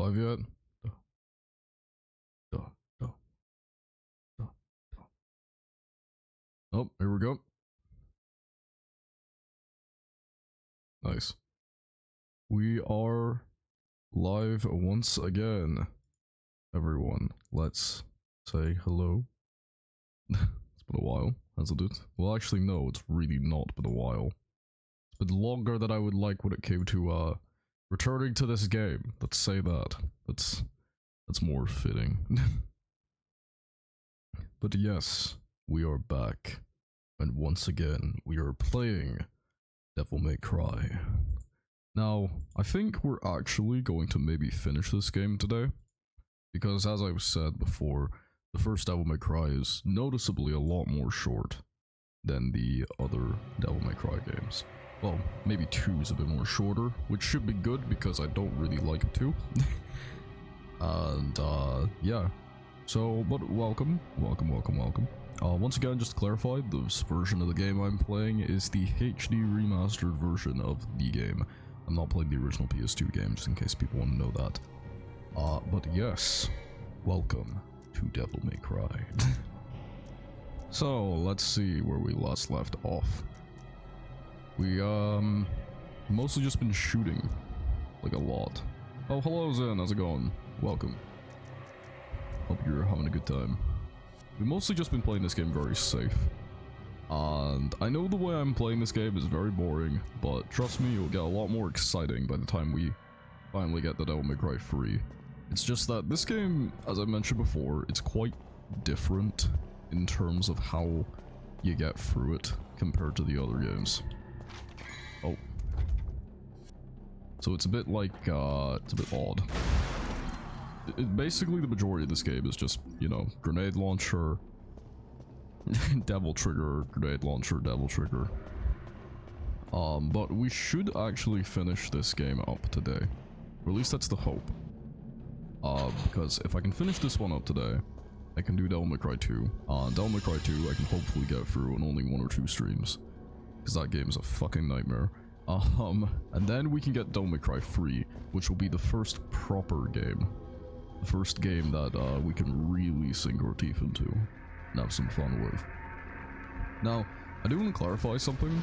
live yet? Duh, duh, duh, duh, duh. Oh, here we go. Nice. We are live once again. Everyone, let's say hello. It's been a while, hasn't it? Well, actually, no, it's really not been a while. It's been longer than I would like when it came to, returning to this game. Let's say that. That's more fitting. But yes, we are back. And once again, we are playing Devil May Cry. Now, I think we're actually going to maybe finish this game today. Because as I've said before, the first Devil May Cry is noticeably a lot more short than the other Devil May Cry games. Well, maybe 2 is a bit more shorter, which should be good because I don't really like 2. And, yeah. So, but welcome. Once again, just to clarify, this version of the game I'm playing is the HD remastered version of the game. I'm not playing the original PS2 game, just in case people want to know that. But yes, welcome to Devil May Cry. So, let's see where we last left off. We, mostly just been shooting, like a lot. Oh, hello Zen, how's it going? Welcome. Hope you're having a good time. We've mostly just been playing this game very safe. And I know the way I'm playing this game is very boring, but trust me, it'll get a lot more exciting by the time we finally get the Devil May Cry 3. It's just that this game, as I mentioned before, it's quite different in terms of how you get through it compared to the other games. Oh. So it's a bit like, it's a bit odd. Basically, the majority of this game is just, you know, grenade launcher, devil trigger, grenade launcher, devil trigger. But we should actually finish this game up today. Or at least that's the hope. Because if I can finish this one up today, I can do Devil May Cry 2. Devil May Cry 2 I can hopefully get through in only 1 or 2 streams. Because that game is a fucking nightmare. And then we can get Devil May Cry 3, which will be the first proper game. The first game that we can really sink our teeth into and have some fun with. Now, I do want to clarify something.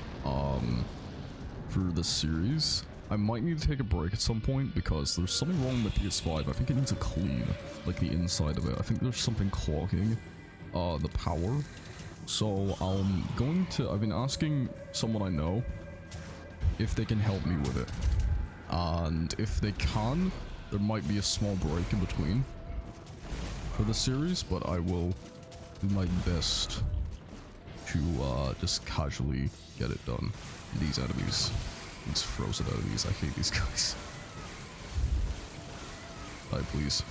For this series, I might need to take a break at some point because there's something wrong with PS5. I think it needs a clean, like the inside of it. I think there's something clogging the power. So I've been asking someone I know if they can help me with it. And if they can, there might be a small break in between for the series, but I will do my best to just casually get it done. These enemies, these frozen enemies, I hate these guys. Die, please.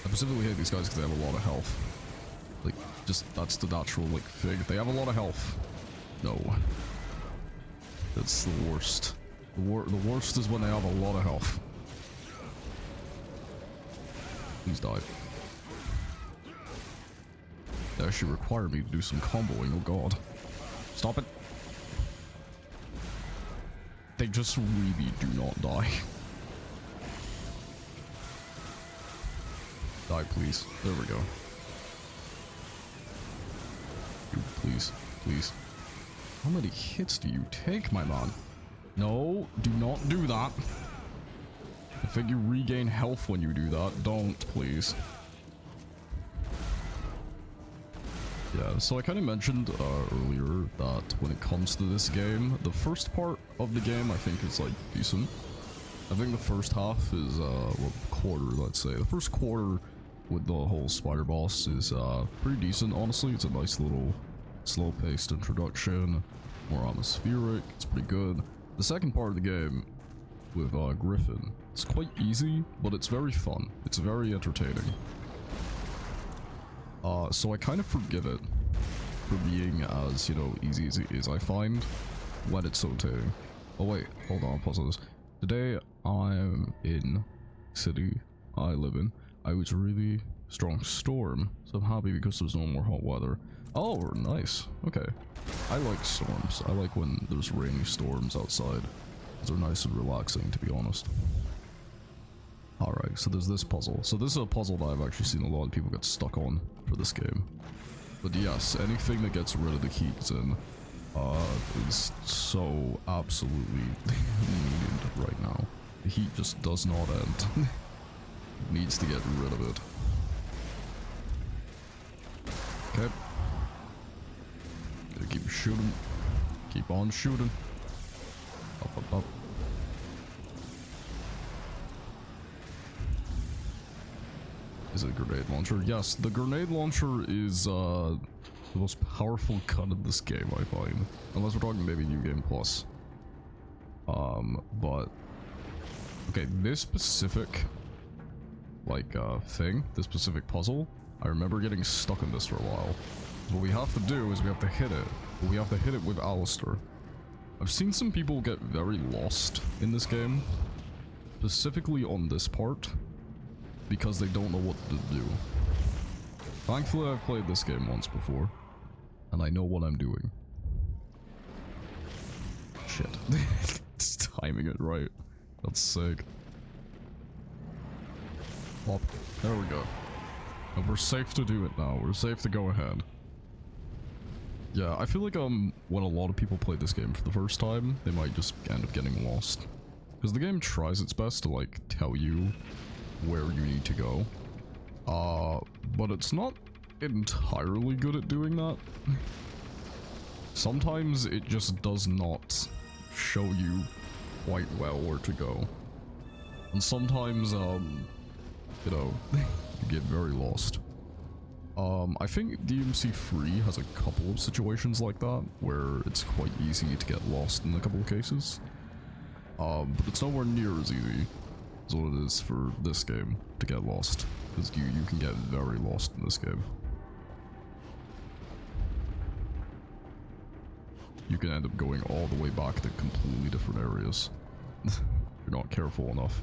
I specifically hate these guys because they have a lot of health. Like, just, that's the natural, like, thing. They have a lot of health. No. That's the worst. The worst is when they have a lot of health. Please die. They actually require me to do some comboing, oh god. Stop it. They just really do not die. Die, please. There we go. Dude, please. Please. How many hits do you take, my man? No, do not do that. I think you regain health when you do that. Don't, please. Yeah, so I kind of mentioned earlier that when it comes to this game, the first part of the game I think is like decent. I think the first half is, well, quarter, let's say. The first quarter with the whole spider boss is pretty decent, honestly. It's a nice little slow-paced introduction, more atmospheric, it's pretty good. The second part of the game with Griffin, it's quite easy, but it's very fun. It's very entertaining. So I kind of forgive it for being as, you know, easy as it is, I find, when it's so entertaining. Oh wait, hold on, pause on this. Today, I'm in city I live in. I was a really strong storm, so I'm happy because there's no more hot weather. Oh, nice. Okay. I like storms. I like when there's rainy storms outside. They're nice and relaxing, to be honest. Alright, so there's this puzzle. So this is a puzzle that I've actually seen a lot of people get stuck on for this game. But yes, anything that gets rid of the heat in is so absolutely needed right now. The heat just does not end. Needs to get rid of it. Okay. Gotta keep shooting. Keep on shooting. Up, up, up. Is it a grenade launcher? Yes, the grenade launcher is the most powerful gun in this game, I find. Unless we're talking maybe New Game Plus. But okay, this specific thing, this specific puzzle, I remember getting stuck in this for a while. What we have to do is we have to hit it, but we have to hit it with Alistair. I've seen some people get very lost in this game, specifically on this part, because they don't know what to do. Thankfully, I've played this game once before, and I know what I'm doing. Shit. Just timing it right. That's sick. Oh, there we go. And we're safe to do it now. We're safe to go ahead. Yeah, I feel like when a lot of people play this game for the first time, they might just end up getting lost. Because the game tries its best to like tell you where you need to go. But it's not entirely good at doing that. Sometimes it just does not show you quite well where to go. And sometimes, you know, you get very lost. I think DMC Free has a couple of situations like that, where it's quite easy to get lost in a couple of cases. But it's nowhere near as easy as what it is for this game to get lost, because you can get very lost in this game. You can end up going all the way back to completely different areas if you're not careful enough.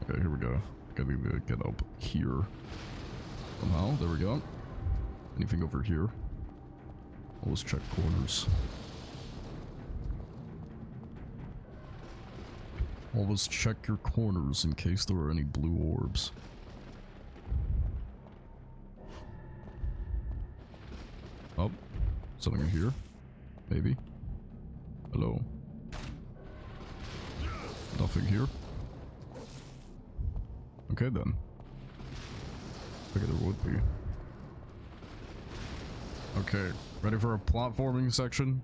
Okay, here we go. Gotta get up here somehow. There we go. Anything over here? Always check corners. Always check your corners in case there are any blue orbs. Oh, something in here? Maybe. Hello. Nothing here. Okay then. I figured there would be. Okay, ready for a platforming section?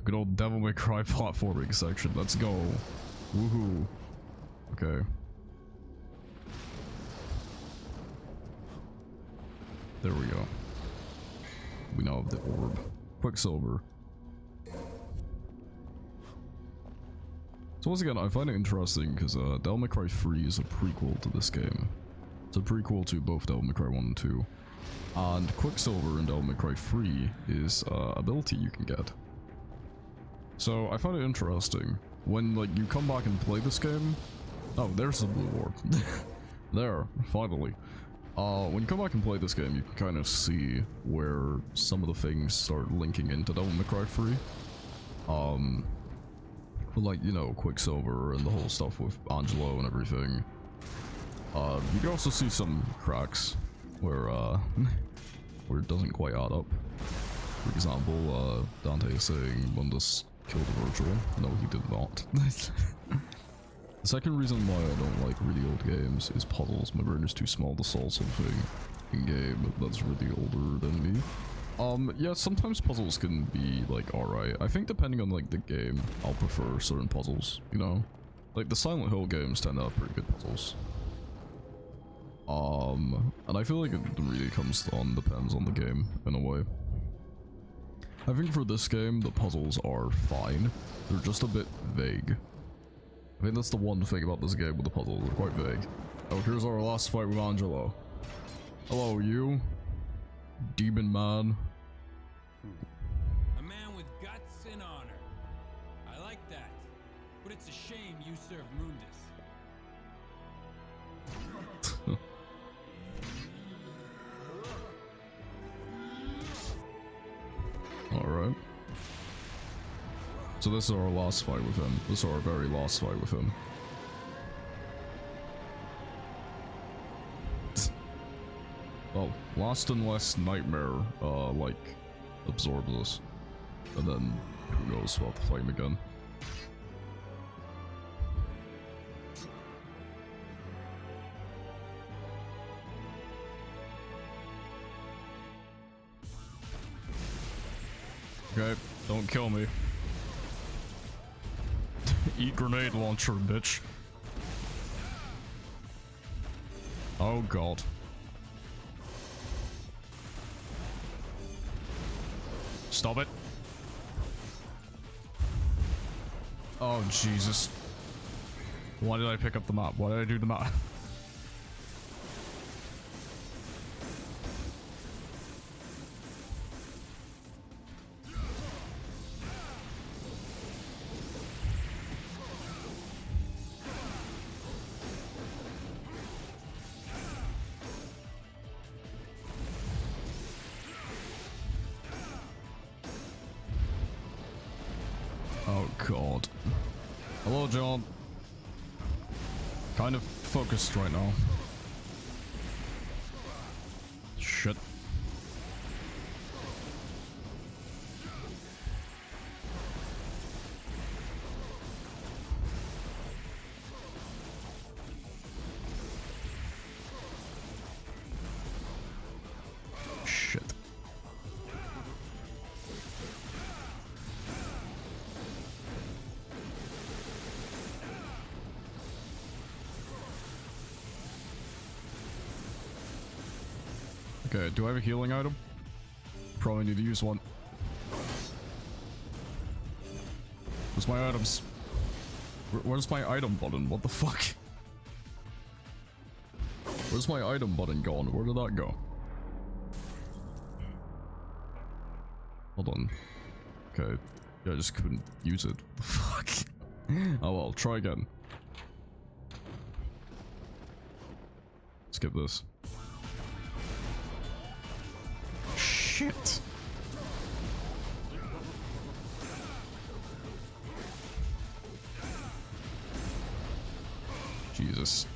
Good old Devil May Cry platforming section. Let's go. Woohoo. Okay. There we go. We now have the orb. Quicksilver. So once again, I find it interesting because Devil May Cry 3 is a prequel to this game. It's a prequel to both Devil May Cry 1 and 2. And Quicksilver in Devil May Cry 3 is ability you can get. So I find it interesting. When like you come back and play this game... Oh, there's the blue orb. There, finally. When you come back and play this game, you can kind of see where some of the things start linking into Devil May Cry 3. Like, you know, Quicksilver and the whole stuff with Angelo and everything. You can also see some cracks where, where it doesn't quite add up. For example, Dante is saying Mundus killed Virgil. No, he did not. The second reason why I don't like really old games is puzzles. My brain is too small to solve something in game that's really older than me. Yeah, sometimes puzzles can be, like, alright. I think depending on, like, the game, I'll prefer certain puzzles, you know? Like, the Silent Hill games tend to have pretty good puzzles. And I feel like it really depends on the game, in a way. I think for this game, the puzzles are fine. They're just a bit vague. I think that's the one thing about this game with the puzzles, they're quite vague. Oh, here's our last fight with Angelo. Hello, you. Demon man. A man with guts and honor. I like that. But it's a shame you serve Mundus. Alright. So this is our last fight with him. This is our very last fight with him. Last and Last Nightmare, like, absorbs us. And then, who knows, we'll have to fight him again. Okay, don't kill me. Eat grenade launcher, bitch. Oh god. Stop it. Oh Jesus. Why did I pick up the map? Why did I do the map? Oh god. Hello, John. Kind of focused right now. Shit. Shit. Okay, do I have a healing item? Probably need to use one. Where's my items? Where's my item button? What the fuck? Where's my item button gone? Where did that go? Hold on. Okay. Yeah, I just couldn't use it. What the fuck? Oh well, try again. Skip this. Shit. Jesus.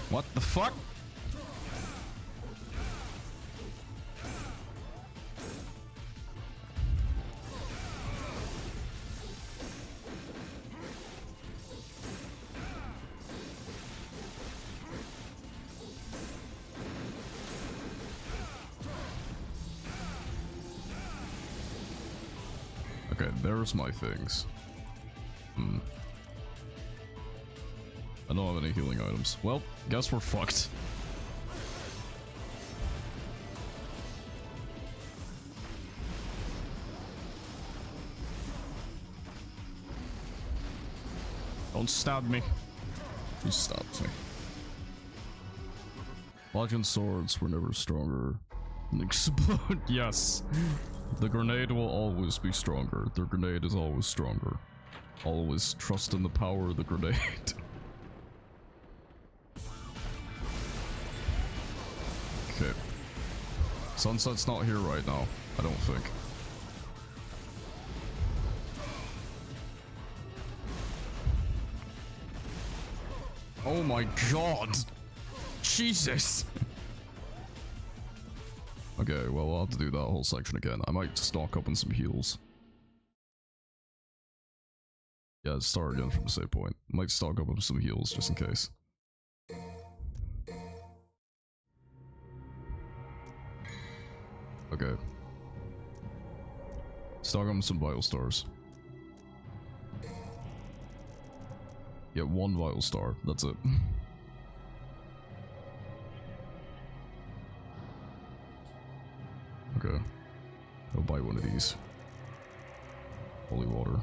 What the fuck? Okay, there's my things. I don't have any healing items. Well, guess we're fucked. Don't stab me. You stabbed me. Legend swords were never stronger than explode. Yes. The grenade will always be stronger. The grenade is always stronger. Always trust in the power of the grenade. Okay. Sunset's not here right now, I don't think. Oh my god! Jesus! Okay, well, I'll have to do that whole section again. I might stock up on some heals. Yeah, start again from the save point. I might stock up on some heals just in case. Okay. Stock up on some vital stars. Get one vital star, that's it. Okay. I'll buy one of these. Holy water.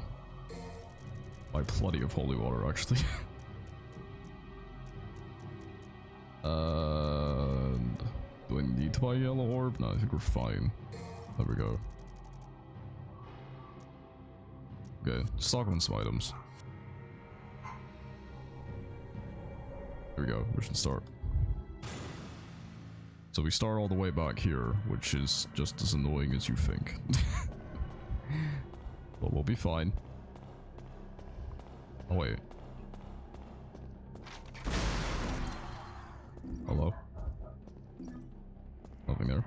Buy plenty of holy water, actually. And do I need to buy a yellow orb? No, I think we're fine. There we go. Okay, stock on some items. There we go, we should start. So we start all the way back here, which is just as annoying as you think. But we'll be fine. Oh wait. Hello? Nothing there.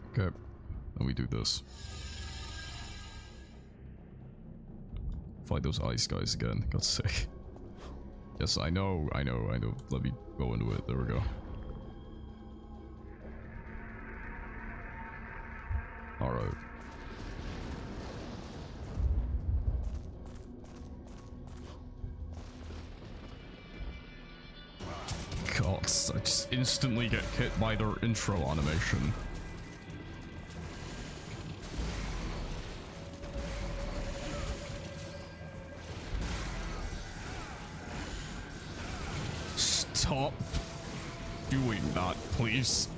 Okay, and we do this. Fight those ice guys again, God's sake. Yes, I know. Let me go into it, there we go. Alright. God, I just instantly get hit by their intro animation. Stop doing that, please.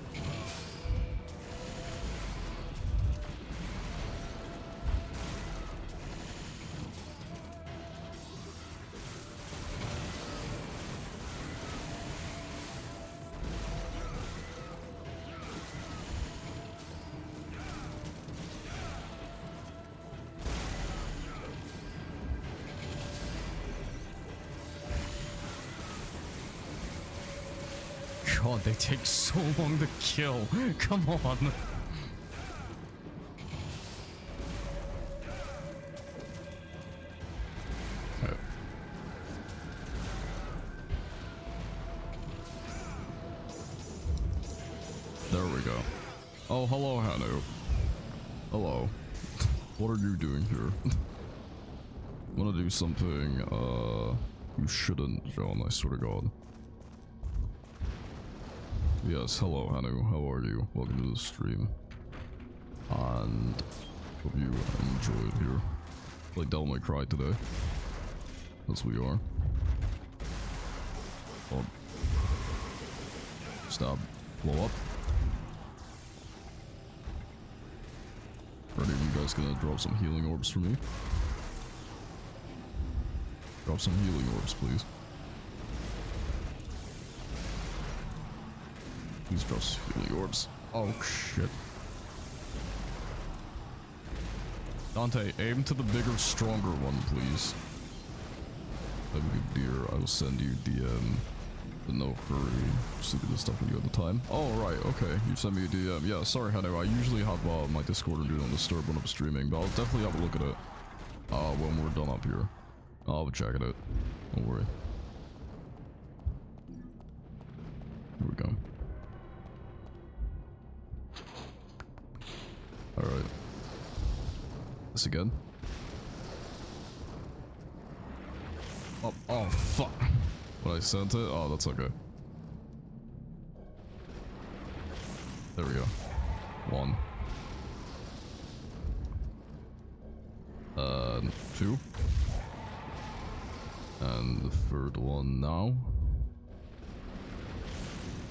God, they take so long to kill. Come on. Okay. There we go. Oh, hello, Hanu. Hello. What are you doing here? Wanna do something, you shouldn't, John, I swear to God. Yes, hello Hanu, how are you? Welcome to the stream. And hope you enjoyed here. Like Devil May Cry today. As we are. Oh. Stab. Blow up. Ready, you guys gonna drop some healing orbs for me? Drop some healing orbs, please. Please drop healing orbs. Oh shit. Dante, aim to the bigger, stronger one, please. Have a good dear. I will send you DM. But no hurry. Just look at this stuff when you have the time. Oh, right, okay. You sent me a DM. Yeah, sorry, Hanu. I usually have my Discord and do not disturb when I'm streaming, but I'll definitely have a look at it when we're done up here. I'll check it out. Don't worry. Here we go. Alright. This again. Oh, fuck. When I sent it? Oh, that's okay. There we go. 1. 2. And the third one now.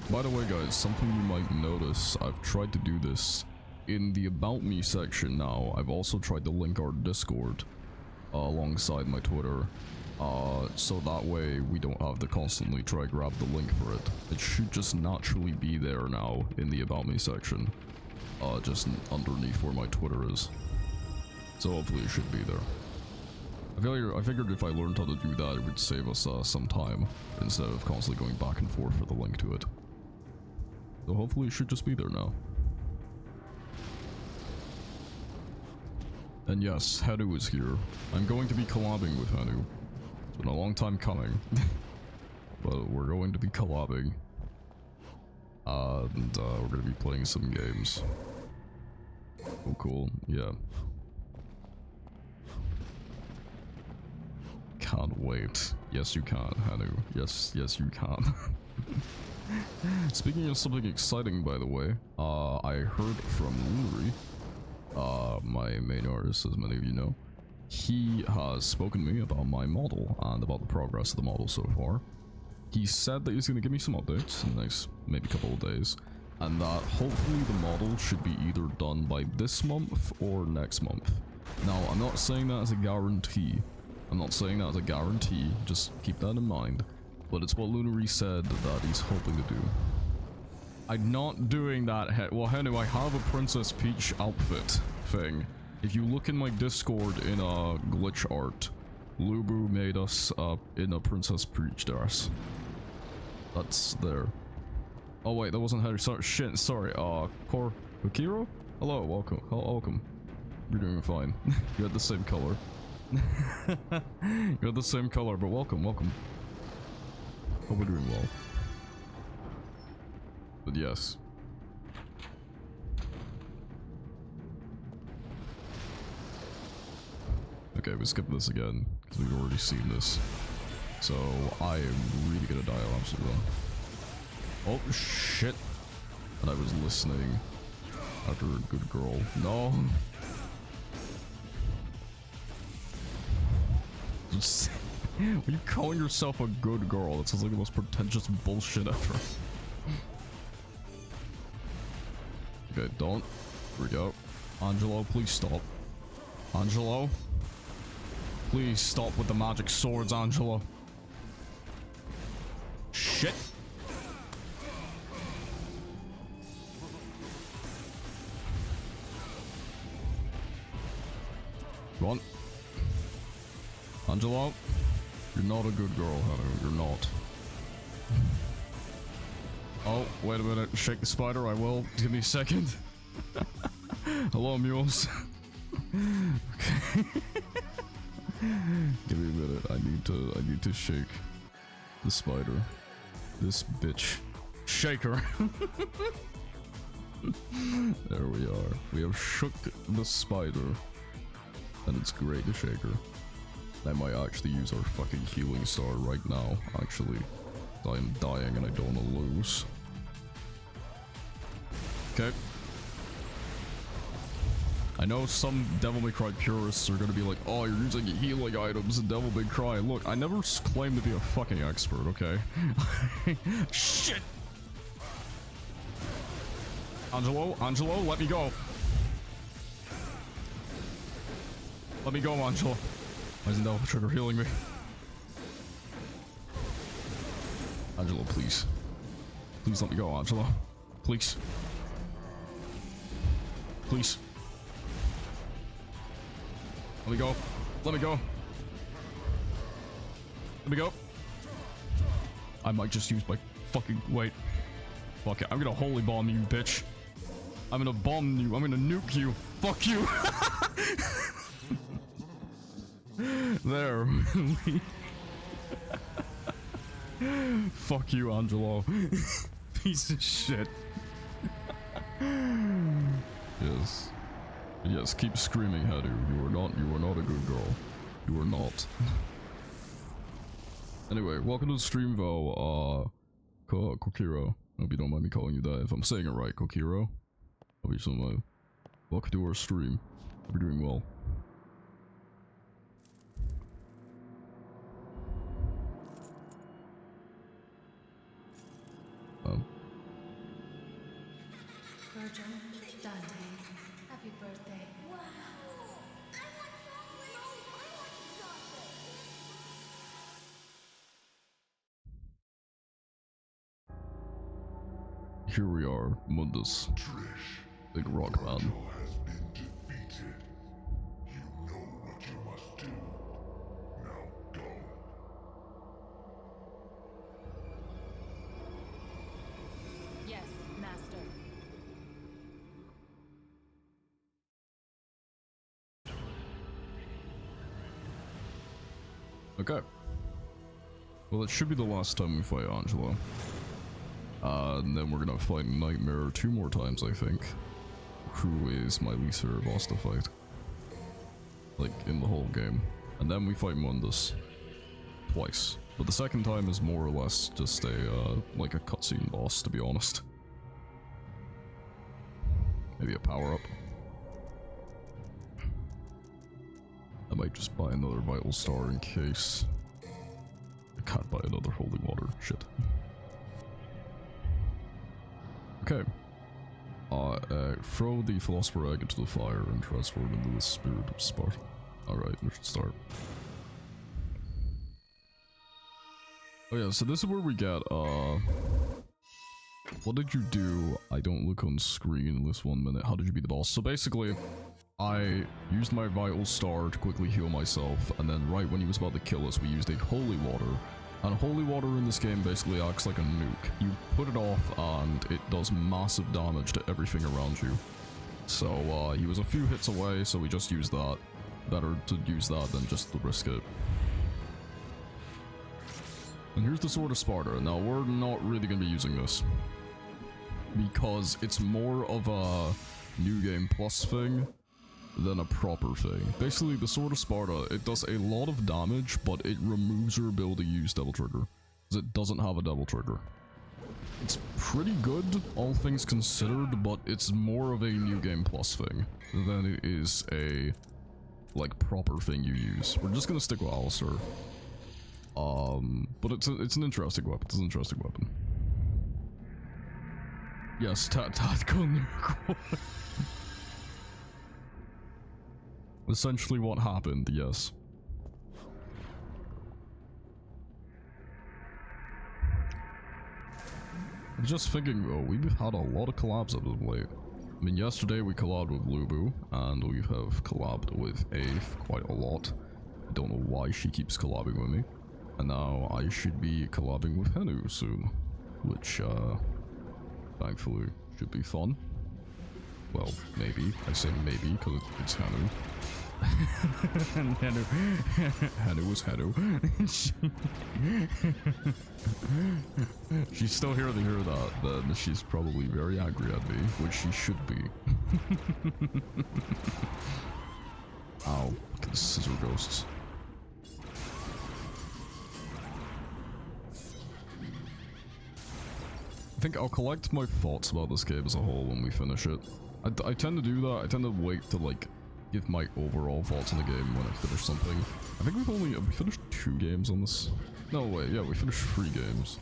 By the way, guys, something you might notice, I've tried to do this in the About Me section now. I've also tried to link our Discord alongside my Twitter, so that way we don't have to constantly try to grab the link for it. It should just naturally be there now in the About Me section, just underneath where my Twitter is. So hopefully it should be there. I figured if I learned how to do that, it would save us some time, instead of constantly going back and forth for the link to it. So hopefully it should just be there now. And yes, Hanu is here. I'm going to be collabing with Hanu. It's been a long time coming. But we're going to be collabing. And we're going to be playing some games. Oh, cool. Yeah. Can't wait. Yes, you can, Hanu. Yes, you can. Speaking of something exciting, by the way, I heard from Lunary, my main artist, as many of you know. He has spoken to me about my model and about the progress of the model so far. He said that he's going to give me some updates in the next maybe couple of days, and that hopefully the model should be either done by this month or next month. Now, I'm not saying that as a guarantee. Just keep that in mind. But it's what Lunary said that he's hoping to do. I'm not doing that. Well, Hanu, I have a Princess Peach outfit thing. If you look in my Discord in glitch art, Lubu made us in a Princess Peach dress. That's there. Oh wait, that wasn't her. Sorry, shit. Sorry. Kokiro? Hello, welcome. Welcome. You're doing fine. You had the same color. You had the same color, but welcome, welcome. Hope we're doing well. But yes. Okay, we skip this again, because we've already seen this. So, I am really gonna die on absolute. Oh, shit. And I was listening after a good girl. No. Are you calling yourself a good girl? That sounds like the most pretentious bullshit ever. Okay, don't freak out. Angelo, please stop. Angelo? Please stop with the magic swords, Angelo. Shit. Come on. Angelo, you're not a good girl, honey. You're not. Oh, wait a minute. Shake the spider, I will. Give me a second. Hello, mules. Okay. Give me a minute. I need to shake the spider. This bitch. Shake her. There we are. We have shook the spider. And it's great to shake her. I might actually use our fucking healing star right now, actually. I am dying and I don't want to lose. Okay. I know some Devil May Cry purists are gonna be like, oh, you're using healing items in Devil May Cry. Look, I never claimed to be a fucking expert, okay? Shit! Angelo, let me go. Let me go, Angelo. Why isn't Devil Trigger healing me? Angelo, please. Please let me go, Angelo. Please. Please. Let me go. Let me go. Let me go. I might just use my fucking... Wait. Fuck it. I'm gonna holy bomb you, bitch. I'm gonna bomb you. I'm gonna nuke you. Fuck you. There. Fuck you, Angelo. Piece of shit. Yes. Yes, keep screaming, Hadu. You are not a good girl. You are not. Anyway, welcome to the stream, Vo. Kokiro. Hope you don't mind me calling you that. If I'm saying it right, Kokiro. Hope you welcome to our stream. Hope you're doing well. Virgil, Dante, happy birthday. Wow. I want chocolate. Here we are, Mundus. Trish, Big rock man. Virgil has been defeated. You know what you must do. Now go. Yes, master. Okay. Well, it should be the last time we fight Angelo. And then we're gonna fight Nightmare 2 more times, I think. Who is my least favorite boss to fight. Like, in the whole game. And then we fight Mundus. Twice. But the second time is more or less just a, like a cutscene boss, to be honest. Maybe a power-up. I might just buy another Vital Star in case. I can't buy another Holy Water. Shit. Okay. Throw the Philosopher Egg into the fire and transform into the Spirit of Sparta. Alright, we should start. Oh yeah, so this is where we get, what did you do? I don't look on screen in this 1 minute. How did you beat the boss? So basically, I used my Vital Star to quickly heal myself, and then right when he was about to kill us, we used a Holy Water. And Holy Water in this game basically acts like a nuke. You put it off, and it does massive damage to everything around you. So, he was a few hits away, so we just used that. Better to use that than just to risk it. And here's the Sword of Sparta. Now, we're not really going to be using this, because it's more of a New Game Plus thing than a proper thing. Basically, the Sword of Sparta, it does a lot of damage, but it removes your ability to use Devil Trigger, because it doesn't have a Devil Trigger. It's pretty good, all things considered, but it's more of a New Game Plus thing than it is a, like, proper thing you use. We're just gonna stick with Alistair. But it's an interesting weapon. It's an interesting weapon. Yes, tactical nuke. Essentially what happened, yes. I'm just thinking though, we've had a lot of collabs as of late. I mean, yesterday we collabed with Lubu, and we have collabed with Aeth quite a lot. I don't know why she keeps collabing with me. And now I should be collabing with Henu soon, which, thankfully should be fun. Well, maybe. I say maybe because it's Henu. And Henu was Henu. She's still here to hear that, then she's probably very angry at me, which she should be. Ow, look at the scissor ghosts. I think I'll collect my thoughts about this game as a whole when we finish it. I tend to do that. I tend to wait to like give my overall thoughts on the game when I finish something. I think we finished 2 games on this. No wait, yeah, we finished 3 games.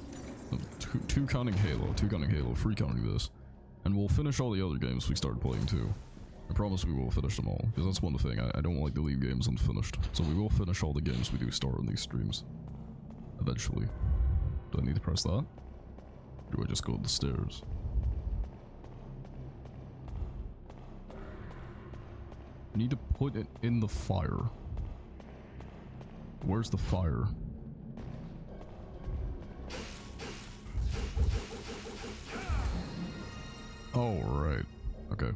No, two counting Halo, 3 counting this, and we'll finish all the other games we started playing too. I promise we will finish them all, because that's one thing. I don't like to leave games unfinished, so we will finish all the games we do start on these streams eventually. Do I need to press that? Do I just go up the stairs? I need to put it in the fire. Where's the fire? Oh, right. Okay.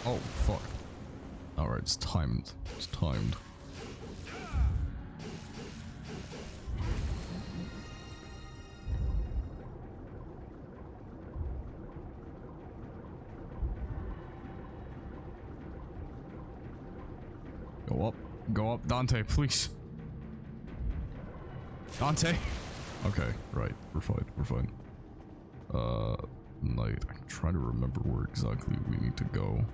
Oh, fuck. Alright, it's timed. It's timed. Go up. Go up. Dante, please. Dante! Okay, right. We're fine. We're fine. Night. I'm trying to remember where exactly we need to go.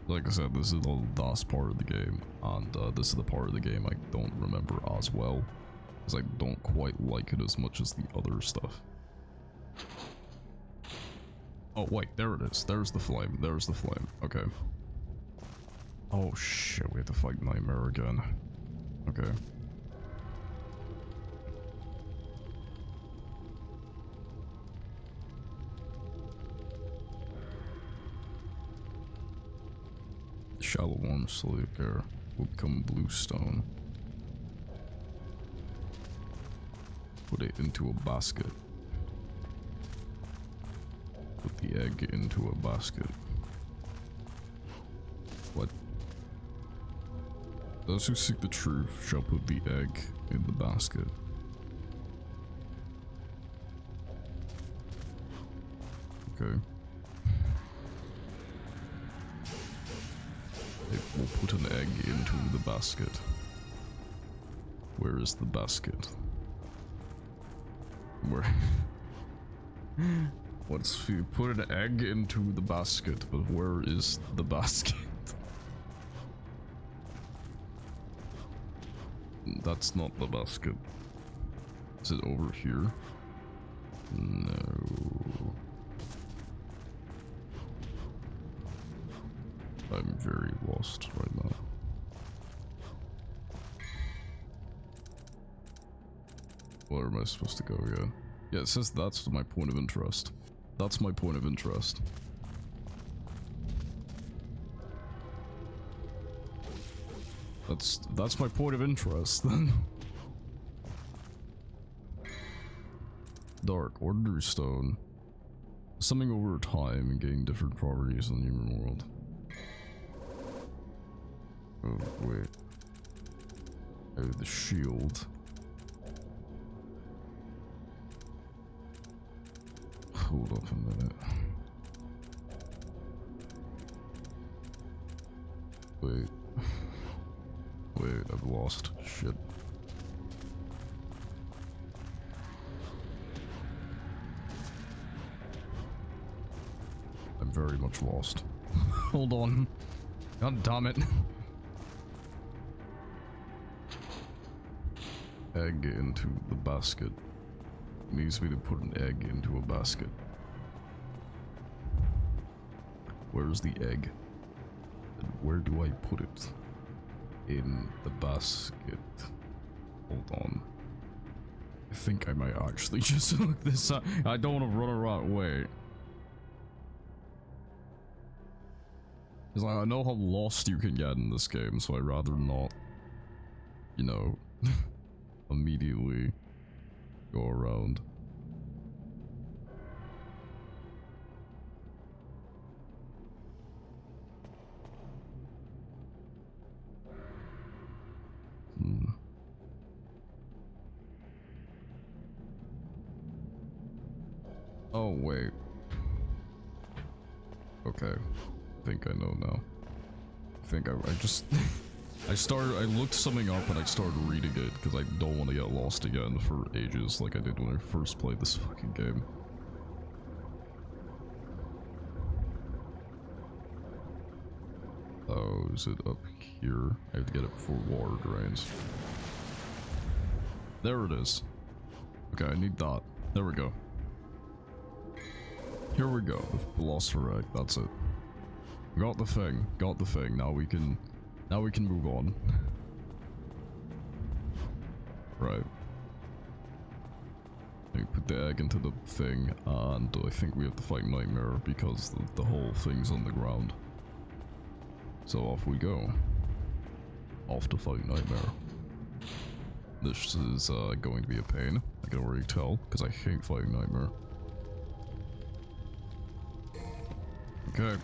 Like I said, this is the last part of the game, and this is the part of the game I don't remember as well, because I don't quite like it as much as the other stuff. Oh wait, there it is. There's the flame. There's the flame. Okay. Oh shit, we have to fight Nightmare again. Okay. Shallow warm sleep air will become blue stone. Put it into a basket. Put the egg into a basket. What? Those who seek the truth shall put the egg in the basket. Okay. It will put an egg into the basket. Where is the basket? Where? What's you put an egg into the basket, but where is the basket? That's not the basket. Is it over here? No. I'm very lost right now. am I supposed to go again? Yeah, it says that's my point of interest. That's my point of interest. That's my point of interest then. Dark Orderstone. Something over time and gain different properties in the human world. Oh wait. Oh, the shield. Hold up a minute. Wait. Wait, I've lost. Shit. I'm very much lost. Hold on. God damn it. Egg into the basket. Needs me to put an egg into a basket. Where's the egg? And where do I put it? In the basket. Hold on. I think I might actually just look this up. I don't want to run around. Wait. Because I know how lost you can get in this game, so I'd rather not, you know, immediately go around. Oh, wait. Okay. I think I know now. I think I just... I looked something up and I started reading it because I don't want to get lost again for ages like I did when I first played this fucking game. Oh, is it up here? I have to get it before water drains. There it is. Okay, I need that. There we go. Here we go. The Philosopher Egg, that's it. Got the thing. Got the thing. Now we can move on. Right. We put the egg into the thing, and I think we have to fight Nightmare because the whole thing's on the ground. So off we go. Off to fight Nightmare. This is going to be a pain. I can already tell, because I hate fighting Nightmare. Okay.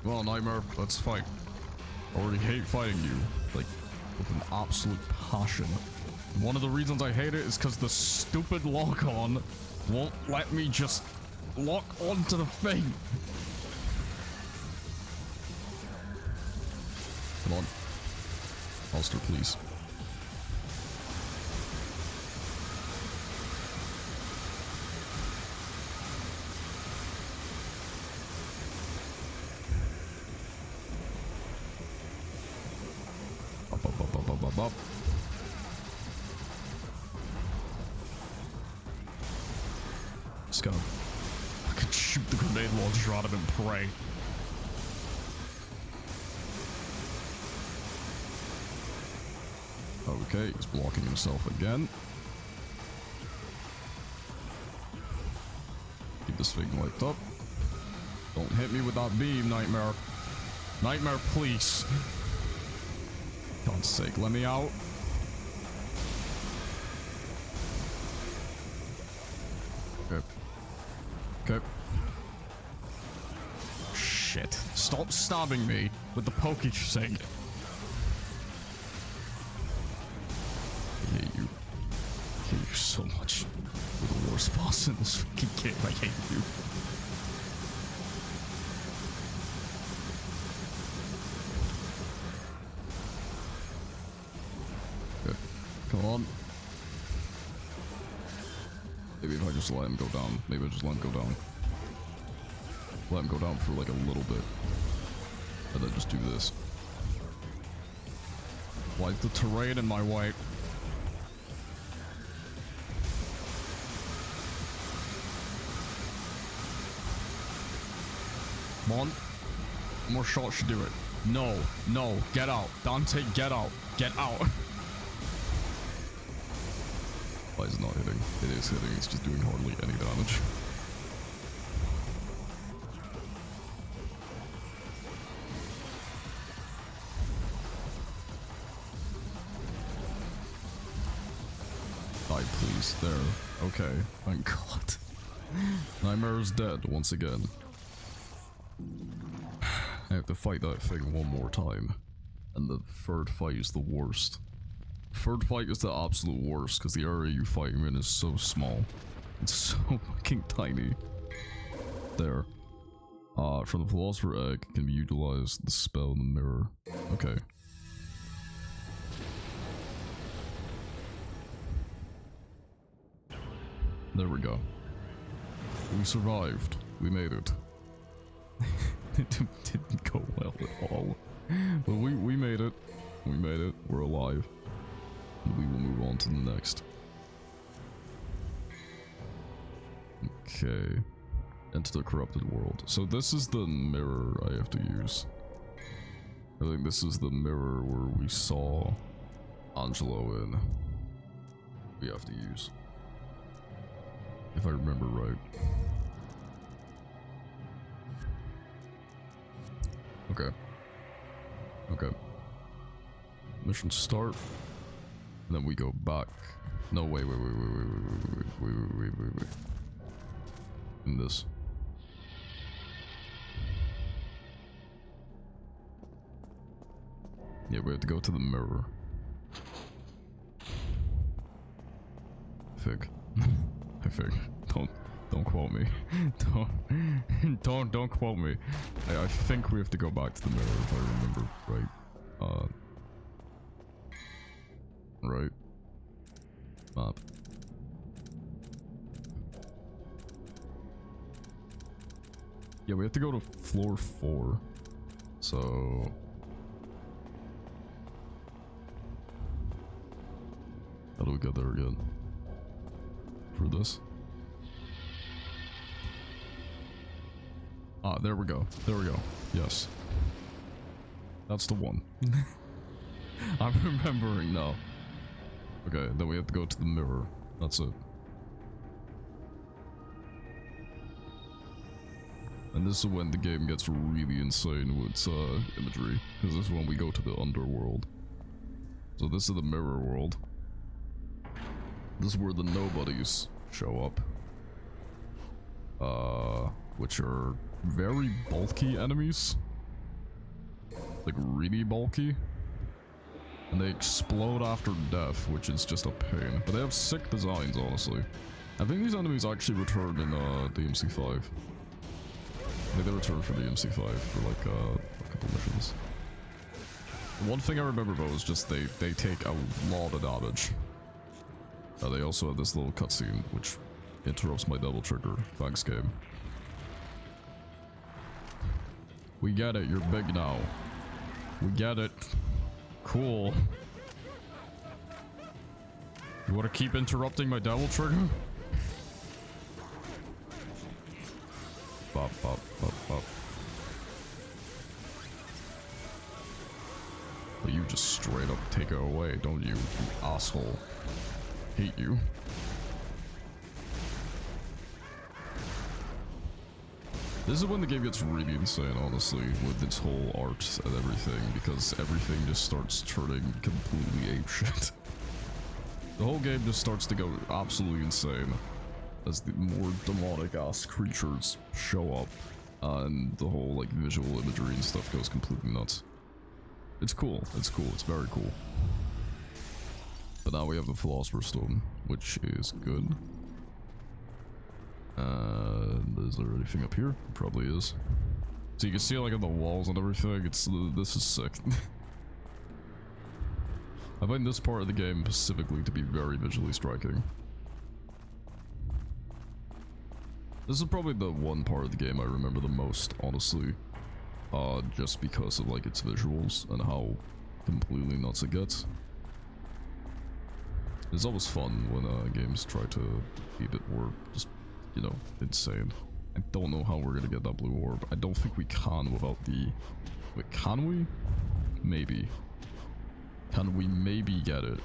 Come on, Nightmare, let's fight. I already hate fighting you, like, with an absolute passion. One of the reasons I hate it is because the stupid lock-on won't let me just lock onto the thing. Come on. Holster, please. Up. Just gotta fucking shoot the grenade launcher out of him, pray. Okay, he's blocking himself again. Keep this thing lighted up. Don't hit me with that beam, Nightmare. Nightmare, please. God's sake, let me out. Okay. Okay. Shit. Stop stabbing me with the poke thing. I hate you. I hate you so much. You're the worst boss in this fucking game. I hate you. Come on. Maybe if I just let him go down. Maybe I just let him go down. Let him go down for like a little bit. And then just do this. Wipe the terrain in my way. Come on. One more shot should do it. No. No. Get out. Dante, get out. Get out. Why is it not hitting? It is hitting, it's just doing hardly any damage. Die, please. There. Okay. Thank God. Nightmare is dead once again. I have to fight that thing one more time. And the third fight is the worst. Third fight is the absolute worst because the area you fight him in is so small. It's so fucking tiny. There. From the Philosopher Egg can be utilized the spell in the mirror. Okay. There we go. We survived. We made it. It didn't go well at all. But we made it. We made it. We're alive. And we will move on to the next. Okay. Enter the corrupted world. So this is the mirror I have to use. I think this is the mirror where we saw Angelo in. We have to use. If I remember right. Okay. Okay. Mission start. And then we go back. No, wait. In this. Yeah, we have to go to the mirror. Fig. I think. Don't quote me. Don't quote me. I think we have to go back to the mirror if I remember right. Right. Map. Yeah, we have to go to floor 4. So how do we get there again? For this? Ah, there we go. There we go. Yes. That's the one. I'm remembering now. Okay, then we have to go to the mirror. That's it. And this is when the game gets really insane with imagery. Because this is when we go to the underworld. So this is the mirror world. This is where the nobodies show up. Which are very bulky enemies. Like really bulky. And they explode after death, which is just a pain. But they have sick designs, honestly. I think these enemies actually return in DMC5. I think they return for DMC5 for like a couple missions. One thing I remember though is just they take a lot of damage. They also have this little cutscene which interrupts my double trigger. Thanks, game. We get it, you're big now. We get it. Cool. You want to keep interrupting my double trigger? Bop, bop, bop, bop. But you just straight up take it away, don't you, you asshole. Hate you. This is when the game gets really insane, honestly, with its whole art and everything, because everything just starts turning completely apeshit. The whole game just starts to go absolutely insane as the more demonic-ass creatures show up, and the whole like visual imagery and stuff goes completely nuts. It's cool, it's very cool. But now we have the Philosopher's Stone, which is good. Is there anything up here? Probably is. So you can see like on the walls and everything, this is sick. I find this part of the game specifically to be very visually striking. This is probably the one part of the game I remember the most, honestly. Just because of like its visuals and how completely nuts it gets. It's always fun when games try to be a bit more just, you know, insane. I don't know how we're gonna get that blue orb. I don't think we can without the... Wait, can we? Maybe. Can we maybe get it?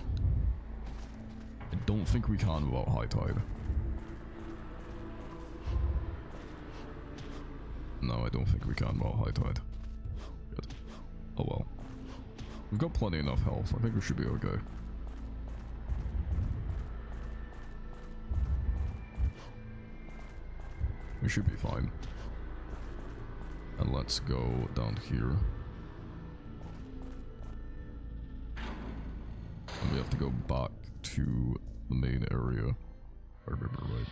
I don't think we can without High Tide. No, I don't think we can without High Tide. Good. Oh well. We've got plenty enough health. I think we should be okay. We should be fine. And let's go down here. And we have to go back to the main area. If I remember right.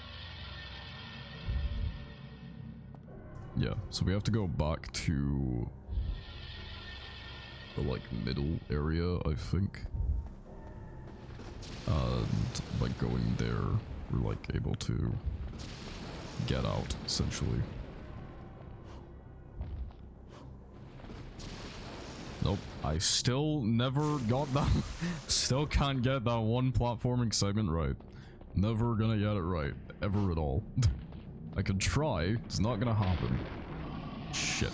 Yeah, so we have to go back to the like middle area, I think. And by going there, we're like able to get out, essentially. Nope, I still never got that. Still can't get that one platforming segment right. Never gonna get it right, ever at all. I could try, it's not gonna happen. Shit.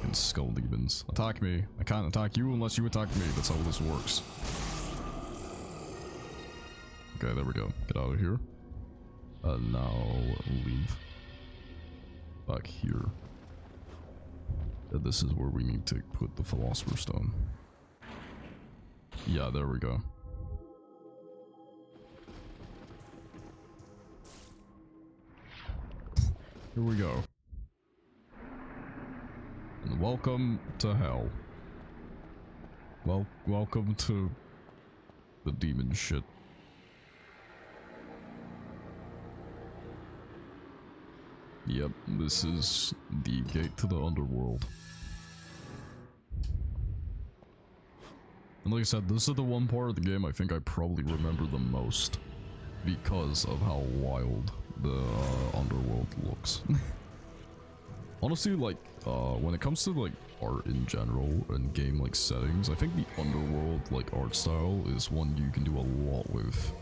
And skull demons. Attack me. I can't attack you unless you attack me, that's how this works. Okay, there we go. Get out of here. Now leave. Back here. This is where we need to put the Philosopher's Stone. Yeah, there we go. Here we go. And welcome to hell. Well, welcome to the demon shit. Yep, this is the gate to the underworld. And like I said, this is the one part of the game I think I probably remember the most because of how wild the underworld looks. Honestly, like, when it comes to like art in general and game like settings, I think the underworld like art style is one you can do a lot with.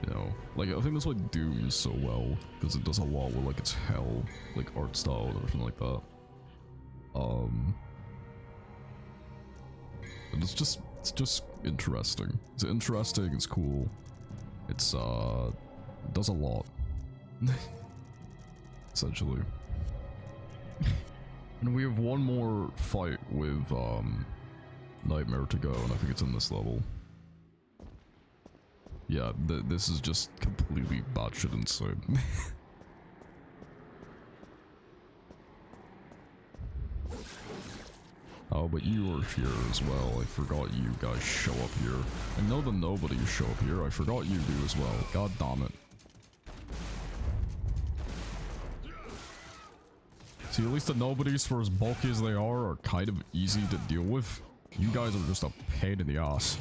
You know, like I think that's why Doom is so well, because it does a lot with like its hell, like art style and everything like that. And it's just interesting. It's interesting, it's cool. It's it does a lot. Essentially. And we have one more fight with Nightmare to go, and I think it's in this level. Yeah, this is just completely batshit insane. Oh, but you are here as well. I forgot you guys show up here. I know the nobodies show up here. I forgot you do as well. God damn it. See, at least the nobodies, for as bulky as they are kind of easy to deal with. You guys are just a pain in the ass.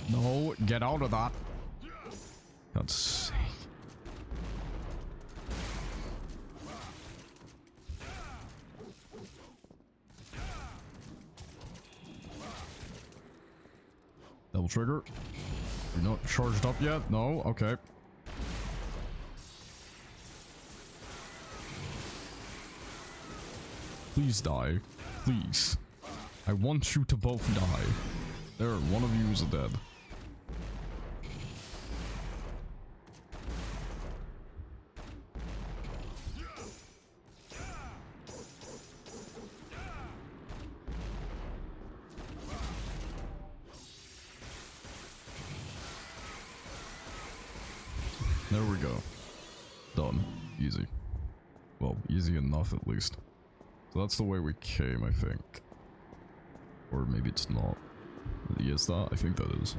No, get out of that. God's sake. Double trigger. You're not charged up yet? No? Okay. Please die. Please. I want you to both die. There, one of you is dead. There we go. Done. Easy. Well, easy enough at least. So that's the way we came, I think. Or maybe it's not. Yes, that? I think that is.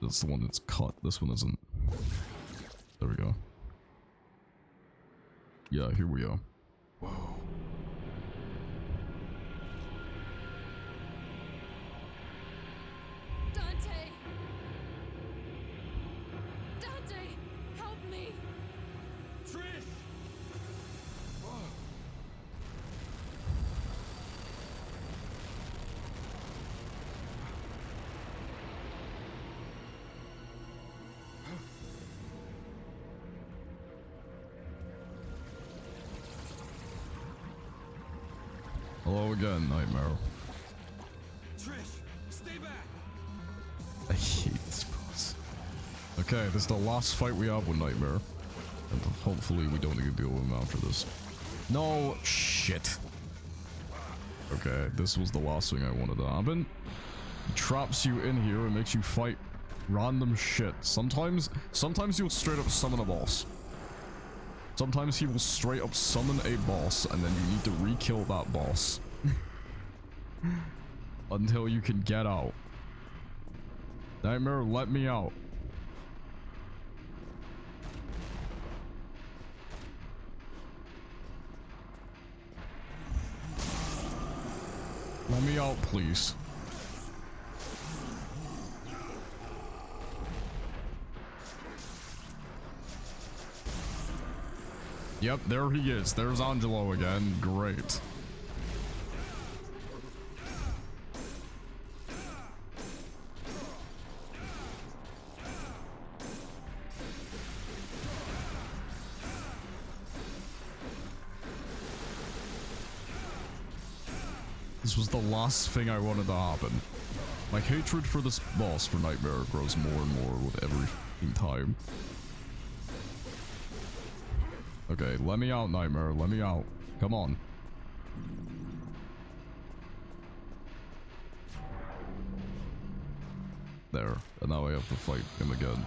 That's the one that's cut. This one isn't. There we go. Yeah, here we go. Whoa. Dante! Dante! Help me! Trish! Hello again, Nightmare. Trish, stay back. I hate this boss. Okay, this is the last fight we have with Nightmare. And hopefully we don't need to deal with him after this. No, shit. Okay, this was the last thing I wanted to happen. He traps you in here and makes you fight random shit. Sometimes you'll straight up summon a boss. Sometimes he will straight up summon a boss and then you need to re-kill that boss. Until you can get out. Nightmare, let me out. Let me out, please. Yep, there he is. There's Angelo again. Great. This was the last thing I wanted to happen. My hatred for this boss for Nightmare grows more and more with every time. Okay, let me out, Nightmare. Let me out. Come on. There. And now I have to fight him again.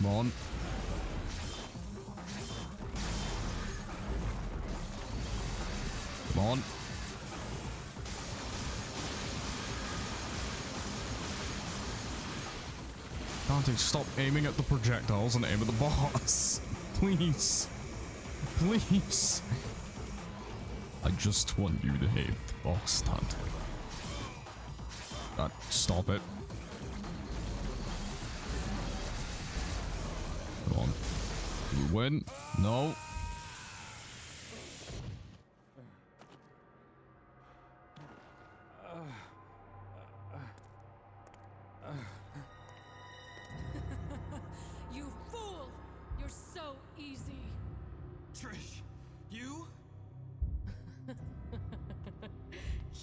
Come on. Come on. Dante, stop aiming at the projectiles and aim at the boss. Please. Please. I just want you to hate the boss, Dante. God, stop it. Come on. Did we win? No. You fool! You're so easy. Trish, you?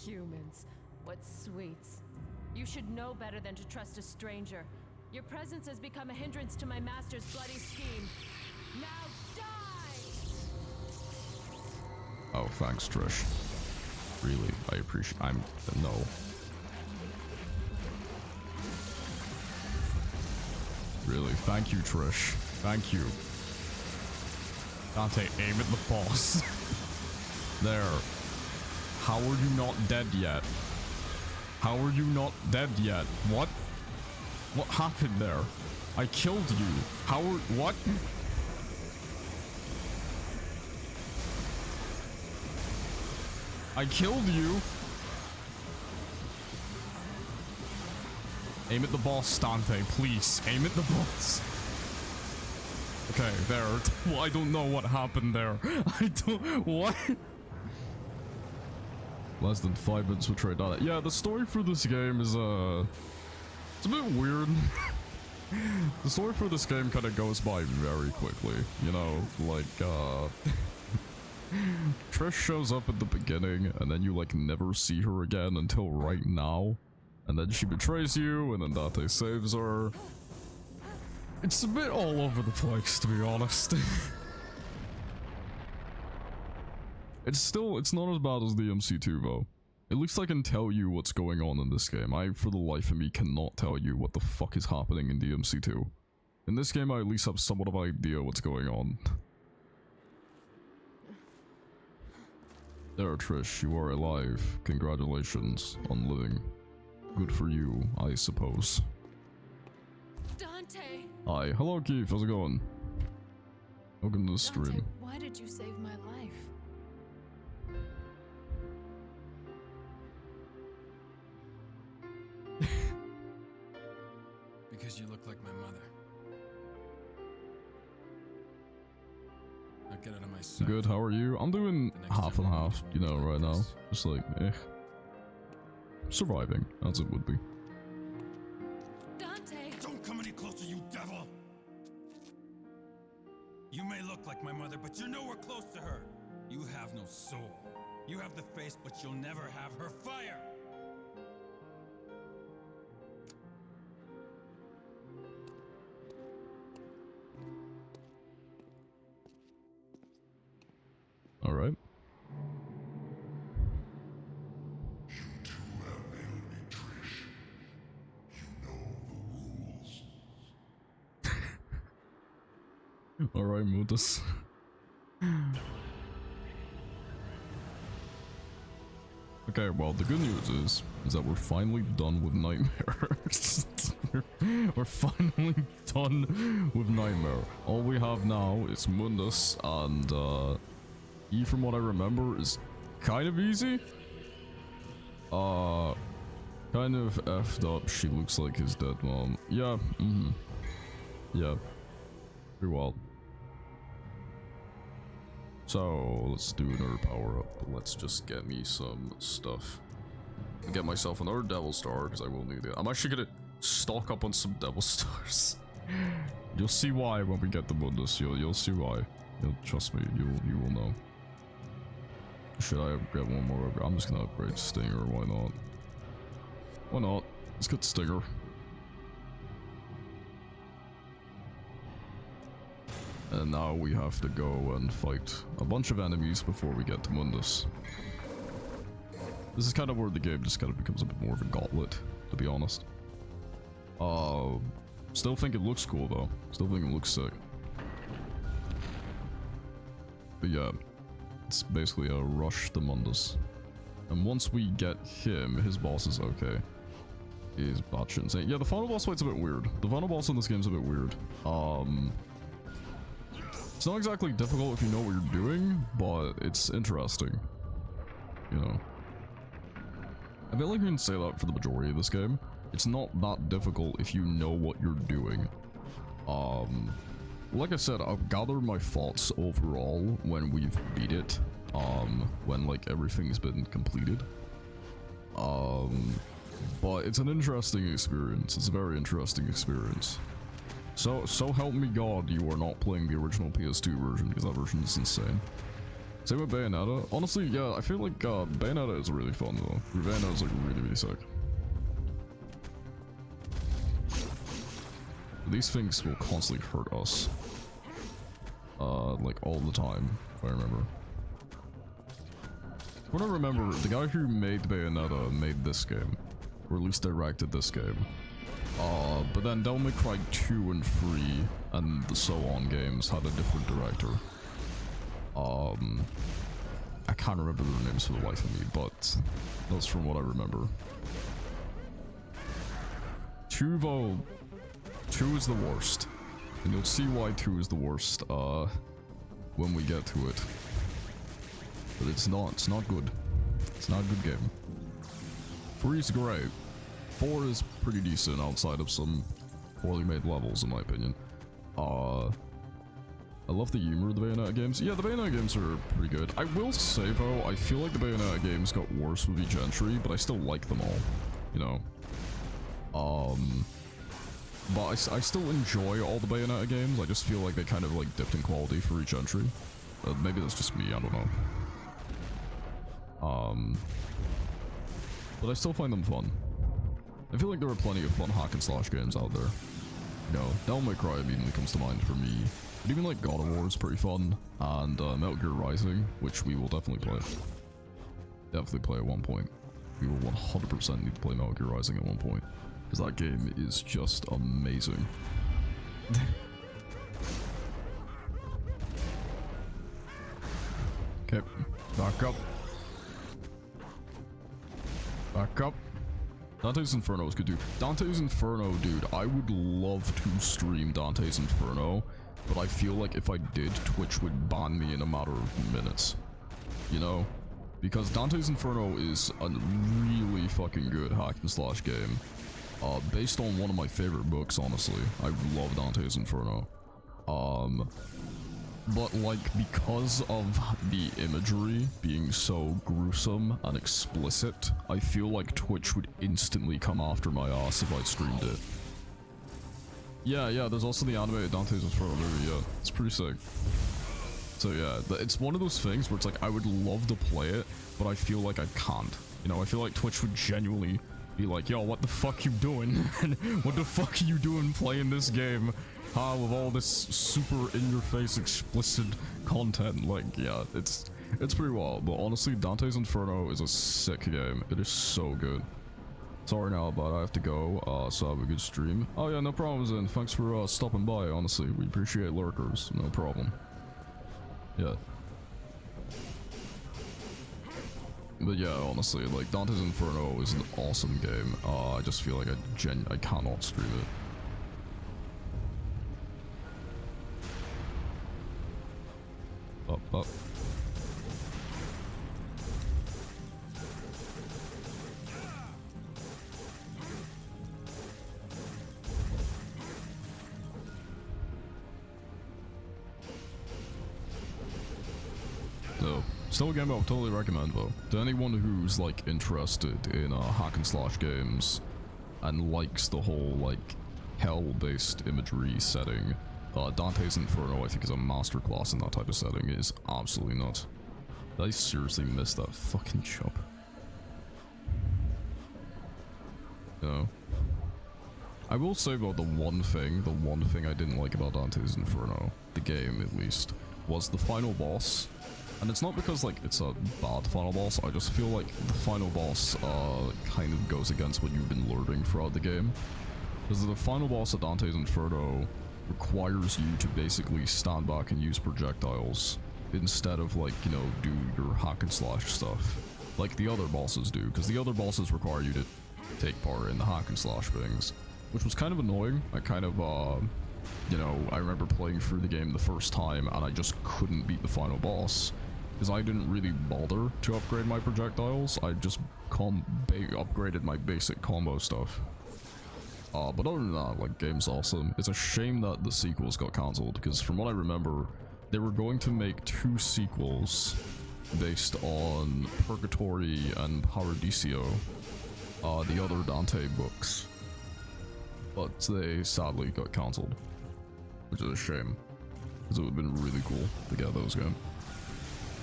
Humans. What sweets. You should know better than to trust a stranger. Your presence has become a hindrance to my master's bloody scheme. Now die! Oh, thanks, Trish. Really, I appreciate. No. Really, thank you, Trish. Thank you. Dante, aim at the boss. There. How are you not dead yet? How are you not dead yet? What? What happened there? I killed you. How are... What? I killed you. Aim at the boss, Dante, please. Aim at the boss. Okay, there. Well, I don't know what happened there. I don't... What? Less than 5 minutes for trade data. Yeah, the story for this game is, it's a bit weird. The story for this game kind of goes by very quickly. You know, like, Trish shows up at the beginning, and then you, like, never see her again until right now. And then she betrays you, and then Dante saves her. It's a bit all over the place, to be honest. It's not as bad as the MC2, though. At least I can tell you what's going on in this game. I, for the life of me, cannot tell you what the fuck is happening in DMC2. In this game, I at least have somewhat of an idea what's going on. There, Trish, you are alive. Congratulations on living. Good for you, I suppose. Dante! Hi. Hello, Keith. How's it going? Welcome to the stream. Dante, why did you save my life? because you look like my mother. Now get out of my sight. Good, how are you? I'm doing The next half time and we meet, half, it you won't know, be right like now. this. Just like, surviving, as it would be. Dante! Don't come any closer, you devil! You may look like my mother, but you're nowhere close to her. You have no soul. You have the face, but you'll never have her fire. Alright. You two have nailed me, Trish. You know the rules. Alright, Mudus. Okay, well, the good news is that we're finally done with Nightmare. We're finally done with Nightmare. All we have now is Mundus, and E, from what I remember, is kind of easy. Kind of effed up. She looks like his dead mom. Yeah, yeah. Pretty wild. So, let's do another power up. Let's just get me some stuff. Get myself another Devil Star, because I will need it. I'm actually gonna stock up on some Devil Stars. You'll see why when we get the Mundus. You'll see why. You'll trust me. You will know. Should I get one more? I'm just gonna upgrade Stinger. Why not? Why not? Let's get Stinger. And now we have to go and fight a bunch of enemies before we get to Mundus. This is kind of where the game just kind of becomes a bit more of a gauntlet, to be honest. Still think it looks cool though. Still think it looks sick. But yeah, it's basically a rush to Mundus. And once we get him, his boss is okay. He's batshit insane. Yeah, the final boss fight's a bit weird. The final boss in this game's a bit weird. It's not exactly difficult if you know what you're doing, but it's interesting. You know. I feel like you can say that for the majority of this game. It's not that difficult if you know what you're doing. Like I said, I'll gather my thoughts overall when we've beat it. When like everything's been completed. But it's an interesting experience. It's a very interesting experience. So help me God, you are not playing the original PS2 version, because that version is insane. Same with Bayonetta. Honestly, yeah, I feel like Bayonetta is really fun though. Bayonetta is like really, really sick. These things will constantly hurt us. Like all the time, if I remember. When I remember, the guy who made Bayonetta made this game. Or at least directed this game. But then Devil May Cry 2 and 3 and the so on games had a different director. I can't remember their names for the life of me, but that's from what I remember. 2 though, 2 is the worst. And you'll see why 2 is the worst, when we get to it. But it's not good. It's not a good game. 3 is great. 4 is pretty decent outside of some poorly made levels, in my opinion. I love the humor of the Bayonetta games. Yeah, the Bayonetta games are pretty good. I will say, though, I feel like the Bayonetta games got worse with each entry, but I still like them all, you know? But I still enjoy all the Bayonetta games. I just feel like they kind of, like, dipped in quality for each entry. Maybe that's just me, I don't know. But I still find them fun. I feel like there are plenty of fun hack and slash games out there. You know, Devil May Cry immediately comes to mind for me. But even like God of War is pretty fun. And Metal Gear Rising, which we will definitely play. Definitely play at one point. We will 100% need to play Metal Gear Rising at one point. Because that game is just amazing. Okay, back up. Back up. Dante's Inferno is good, dude. Dante's Inferno, dude, I would love to stream Dante's Inferno, but I feel like if I did, Twitch would ban me in a matter of minutes. You know? Because Dante's Inferno is a really fucking good hack and slash game. based on one of my favorite books, honestly. I love Dante's Inferno. But like, because of the imagery being so gruesome and explicit, I feel like Twitch would instantly come after my ass if I streamed it. Yeah, there's also the animated Dante's Inferno movie, yeah. It's pretty sick. So yeah, it's one of those things where it's like, I would love to play it, but I feel like I can't. You know, I feel like Twitch would genuinely be like, yo, what the fuck you doing? What the fuck are you doing playing this game? With all this super in-your-face explicit content? Like, yeah, it's pretty wild. But honestly, Dante's Inferno is a sick game. It is so good. Sorry now, but I have to go, so have a good stream. Oh yeah, no problems, and thanks for stopping by, honestly. We appreciate lurkers, no problem. Yeah. But yeah, honestly, like, Dante's Inferno is an awesome game. I just feel like I cannot stream it. Up. No. Still a game I would totally recommend though. To anyone who's like interested in hack and slash games and likes the whole like hell-based imagery setting, Dante's Inferno I think is a masterclass in that type of setting. It is absolutely nuts. I seriously missed that fucking chop. No. I will say about the one thing I didn't like about Dante's Inferno, the game at least, was the final boss. And it's not because like it's a bad final boss, I just feel like the final boss kind of goes against what you've been learning throughout the game. Because the final boss of Dante's Inferno requires you to basically stand back and use projectiles instead of like, you know, do your hack and slash stuff like the other bosses do, because the other bosses require you to take part in the hack and slash things, which was kind of annoying. I kind of you know, I remember playing through the game the first time and I just couldn't beat the final boss because I didn't really bother to upgrade my projectiles. I just upgraded my basic combo stuff. But other than that, like, game's awesome. It's a shame that the sequels got cancelled, because from what I remember, they were going to make 2 sequels based on Purgatory and Paradiso, the other Dante books. But they sadly got cancelled, which is a shame, because it would have been really cool to get those games.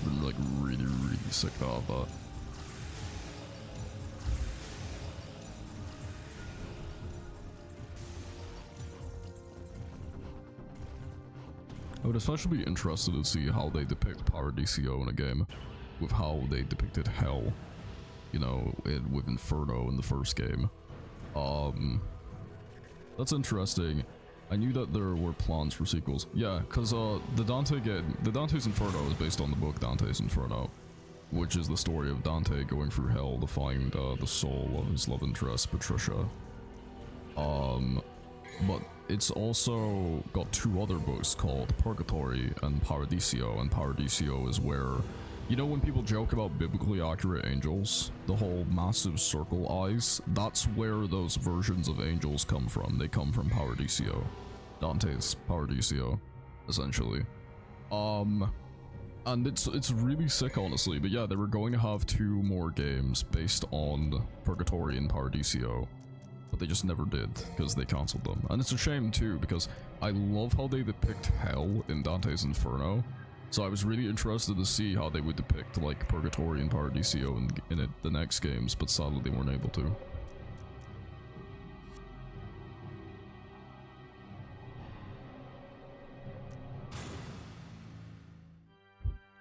Been like really sick to have that. I would especially be interested to see how they depict Paradiso in a game, with how they depicted Hell, you know, with Inferno in the first game. That's interesting. I knew that there were plans for sequels. Yeah, because the Dante's Inferno is based on the book Dante's Inferno, which is the story of Dante going through hell to find the soul of his love interest, Patricia. But it's also got 2 other books called Purgatory and Paradiso, and Paradiso is where, you know, when people joke about biblically accurate angels, the whole massive circle eyes, that's where those versions of angels come from. They come from Paradiso. Dante's Paradiso, essentially. And it's really sick, honestly, but yeah, they were going to have 2 more games based on Purgatory and Paradiso, but they just never did, because they cancelled them. And it's a shame too, because I love how they depict hell in Dante's Inferno, so I was really interested to see how they would depict like Purgatory and Paradiso in the next games, but sadly they weren't able to.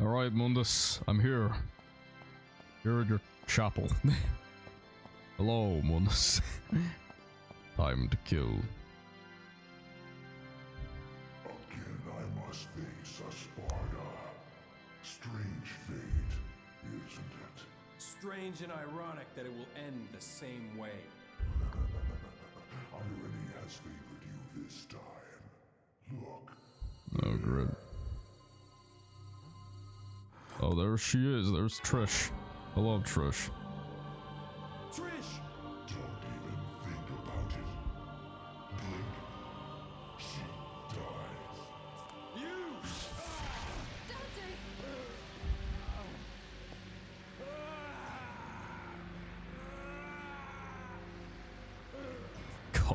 Alright, Mundus, I'm here. Here at your chapel. Hello, Mundus. Time to kill. Again I must face a Sparta. Strange fate, isn't it? Strange and ironic that it will end the same way. Irony has favored you this time. Look. Oh, great. Oh, there she is. There's Trish. Hello, Trish. Trish! Don't even think about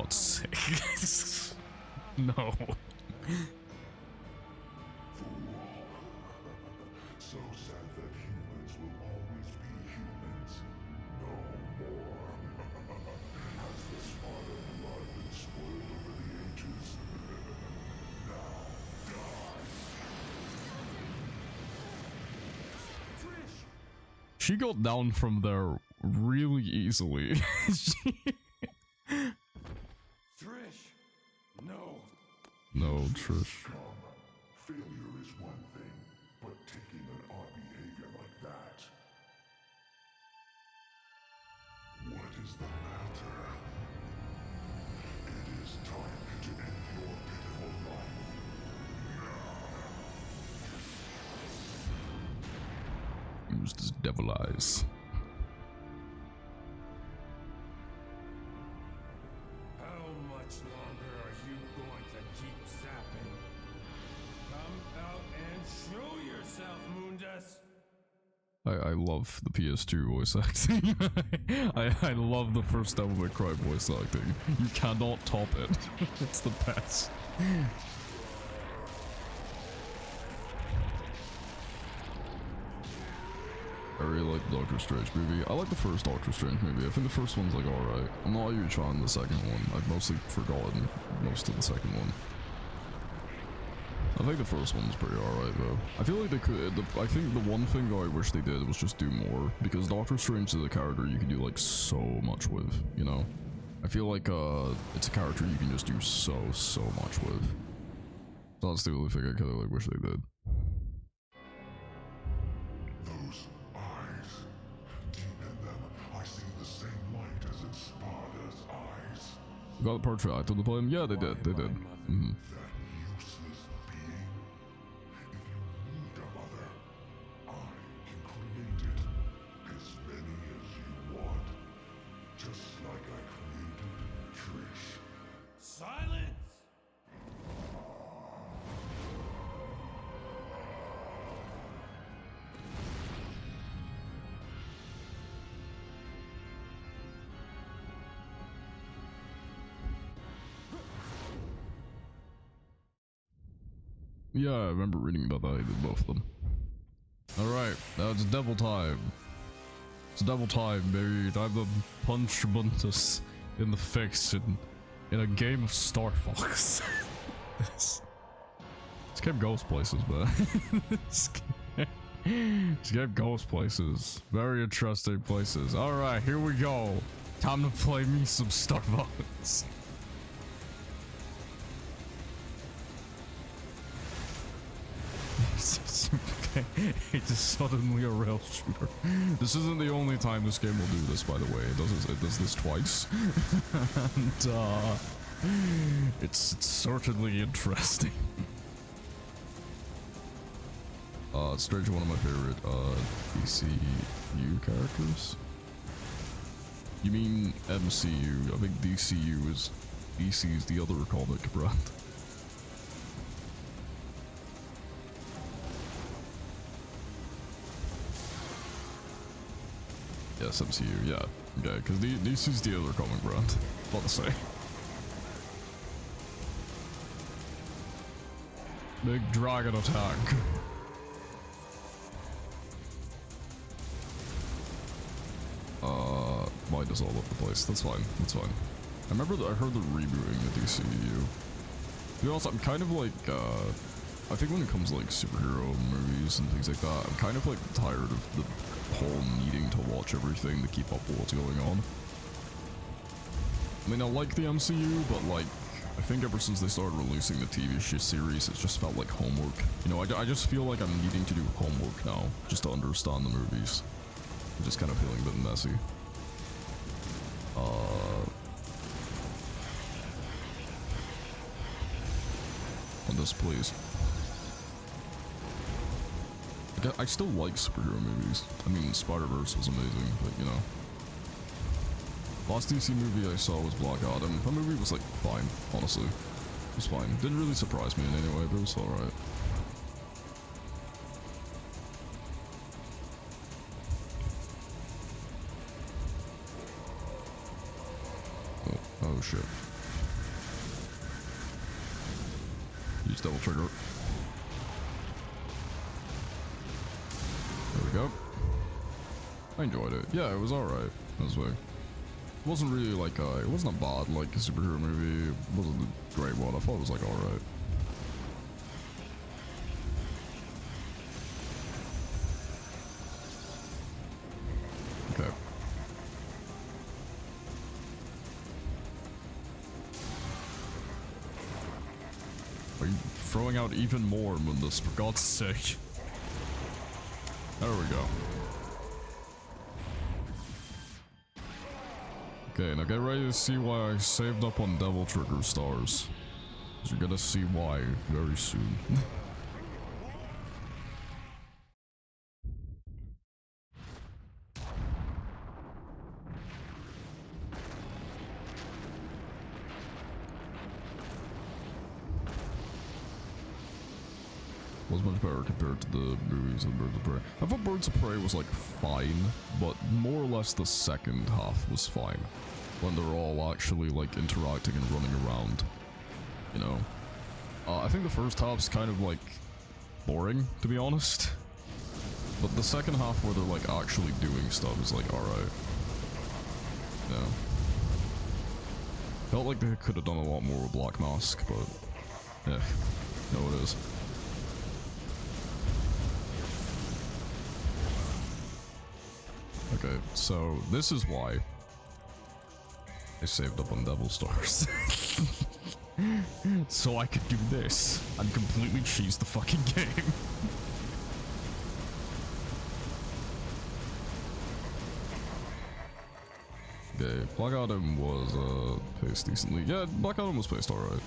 God's sake. No. So sad that humans will always be humans. No more. Has the Spartan blood been spoiled over the ages? Now, die! Trish! She got down from there really easily. Trish! No! No, Trish. Failure is one thing, but taking an odd behavior like that. What is the matter? It is time to end your pitiful life. Used his devil eyes. How much longer are you going to keep zapping? Come out and show yourself, Mundus! I love the PS2 voice acting. I love the first Devil May Cry voice acting. You cannot top it. It's the best. I really like the Doctor Strange movie. I like the first Doctor Strange movie. I think the first one's like alright. I'm not a huge fan of the second one. I've mostly forgotten most of the second one. I think the first one's pretty alright though. I feel like they could, I think the one thing that I wish they did was just do more, because Doctor Strange is a character you can do like so much with, you know? I feel like it's a character you can just do so much with. So that's the only thing I kinda like wish they did. Those eyes. Deep in them, I see the same light as in Sparta's eyes. Got the portrait actor to play him? Yeah, they did. That That useless being. If you need a mother, I can create it. As many as you want. Just like I created Trish. Silence! Yeah, I remember reading about that. I did both of them. Alright, now it's devil time. It's devil time, baby. Time to punch Buntus in the face in a game of Star Fox. this game goes places, man. this game goes places. Very interesting places. Alright, here we go. Time to play me some Star Fox. It's just suddenly a rail shooter. This isn't the only time this game will do this, by the way. It does this twice. And it's certainly interesting. It's Strange, one of my favorite DCU characters. You mean MCU? I think DCU is DC's the other comic brand. Yes, MCU, yeah. Okay, because DC's the other comic brand. About to say. Big dragon attack. Mine is all over the place. That's fine. That's fine. I remember that I heard they're rebooting the DCU. To be honest, I'm kind of like, I think when it comes to like superhero movies and things like that, I'm kind of like tired of the whole needing to watch everything to keep up with what's going on. I mean, I like the MCU, but like, I think ever since they started releasing the TV series, it's just felt like homework. You know, I just feel like I'm needing to do homework now, just to understand the movies. I'm just kind of feeling a bit messy. On this, please. I still like superhero movies. I mean, Spider-Verse was amazing, but you know. Last DC movie I saw was Black Adam. That movie was like fine, honestly. It was fine. Didn't really surprise me in any way, but it was alright. Oh shit. Use Devil Trigger. There we go. I enjoyed it. Yeah, it was alright. This way. It wasn't really like it wasn't a bad like superhero movie. It wasn't a great one. I thought it was like alright. Okay. Are you throwing out even more, Mundus, for God's sake? There we go. Okay, now get ready to see why I saved up on Devil Trigger stars. 'Cause you're gonna see why very soon. Was much better compared to the movies and Birds of Prey. I thought Birds of Prey was like fine, but more or less the second half was fine. When they're all actually like interacting and running around, you know. I think the first half's kind of like boring, to be honest. But the second half where they're like actually doing stuff is like alright. Yeah. Felt like they could have done a lot more with Black Mask, but yeah, no it is. Okay, so this is why I saved up on Devil Stars. So I could do this and completely cheese the fucking game. Okay, Black Adam was paced decently. Yeah, Black Adam was paced alright.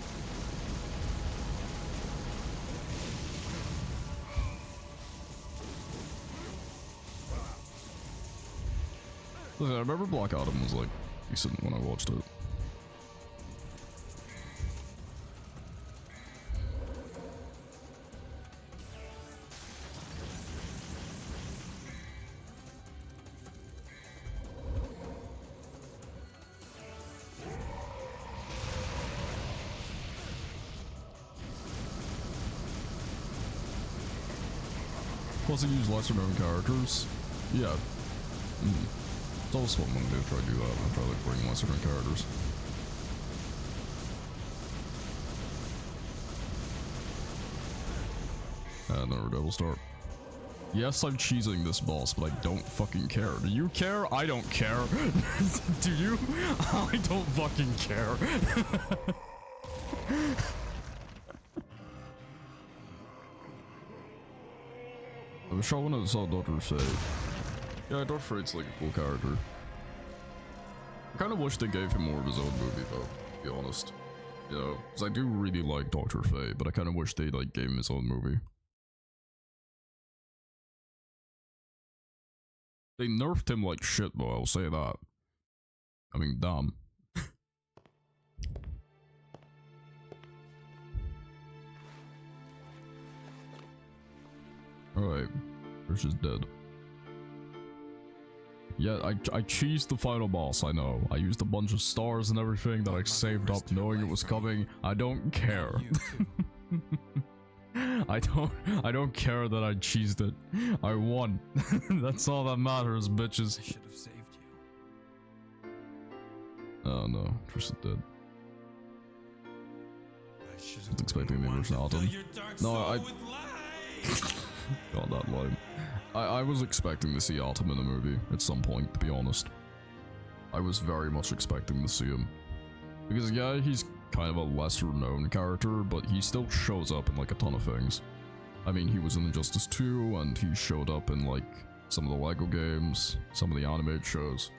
Listen, I remember Black Adam was like decent when I watched it. Plus, I use lesser known characters. Yeah. It's always fun when they try to do that, and try to like, bring lesser known characters. And another Devil Star. Yes, I'm cheesing this boss, but I don't fucking care. Do you care? I don't care. Do you? I don't fucking care. I was showing I saw Dr. Fate. Yeah, Dr. Fate's like a cool character. I kind of wish they gave him more of his own movie though, to be honest. You know, because I do really like Dr. Fate, but I kind of wish they like gave him his own movie. They nerfed him like shit though, I'll say that. I mean, damn. Alright, Trish is dead. Yeah, I cheesed the final boss, I know. I used a bunch of stars and everything that I saved up knowing it was coming. I don't care. I don't care that I cheesed it. I won. That's all that matters, bitches. I should have saved you. Oh no, Trish is dead. I should I was expecting the original Autumn. No, I... God, that line. I was expecting to see Autumn in the movie at some point, to be honest. I was very much expecting to see him. Because yeah, he's kind of a lesser known character, but he still shows up in like a ton of things. I mean, he was in Injustice 2, and he showed up in like some of the LEGO games, some of the animated shows.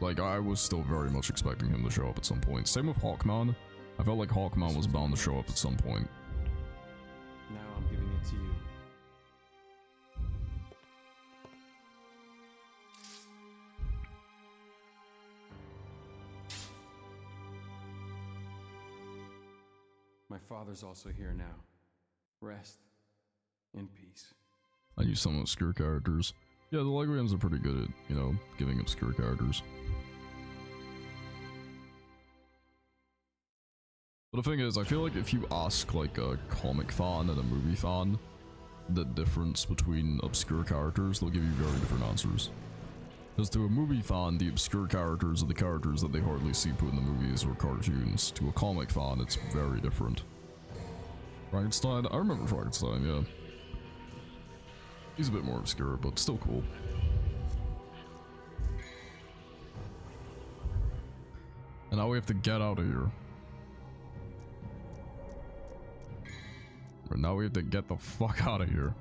Like, I was still very much expecting him to show up at some point. Same with Hawkman. I felt like Hawkman was bound to show up at some point. Now I'm giving it to you. My father's also here now. Rest in peace. I use some obscure characters. Yeah, the LEGO games are pretty good at, you know, giving obscure characters. But the thing is, I feel like if you ask like a comic fan and a movie fan the difference between obscure characters, they'll give you very different answers. Because to a movie fan, the obscure characters are the characters that they hardly see put in the movies or cartoons. To a comic fan, it's very different. Frankenstein? I remember Frankenstein, yeah. He's a bit more obscure, but still cool. And now we have to get out of here. Or now we have to get the fuck out of here.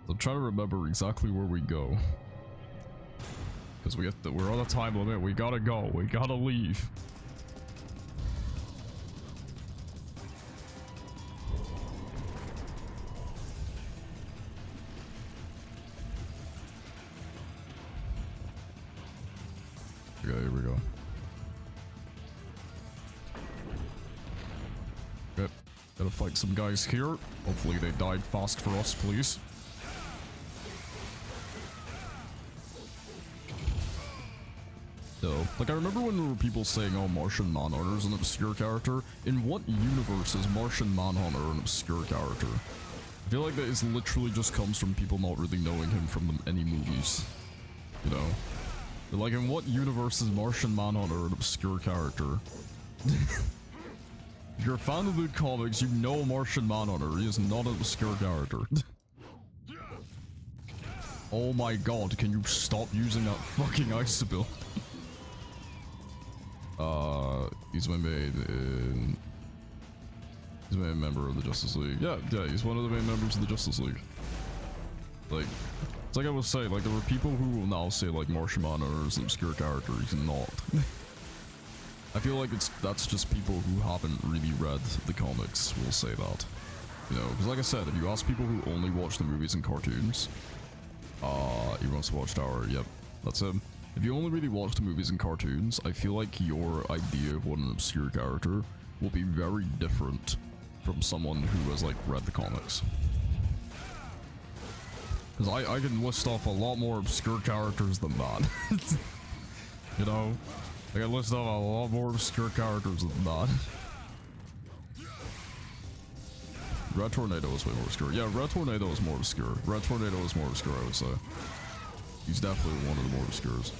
So I'm trying to remember exactly where we go. Because we're on a time limit, we gotta go, we gotta leave. Okay, here we go. Okay, gotta fight some guys here. Hopefully they died fast for us, please. So, like I remember when there were people saying, oh, Martian Manhunter is an obscure character. In what universe is Martian Manhunter an obscure character? I feel like that is literally just comes from people not really knowing him from any movies. You know? Like, in what universe is Martian Manhunter an obscure character? If you're a fan of the comics, you know Martian Manhunter. He is not an obscure character. Oh my god, can you stop using that fucking Isobil? He's my main he's a main member of the Justice League. Yeah, he's one of the main members of the Justice League. Like, it's like I was saying, like, there were people who will now say, like, Martian Manhunter is an obscure character. He's not. I feel like that's just people who haven't really read the comics will say that. You know, because like I said, if you ask people who only watch the movies and cartoons, Everyone's Watchtower, yep, that's him. If you only really watch the movies and cartoons, I feel like your idea of what an obscure character will be very different from someone who has, like, read the comics. Because I can list off a lot more obscure characters than that. You know? I can list off a lot more obscure characters than that. Red Tornado is way more obscure. Yeah, Red Tornado is more obscure. Red Tornado is more obscure, I would say. He's definitely one of the more obscures.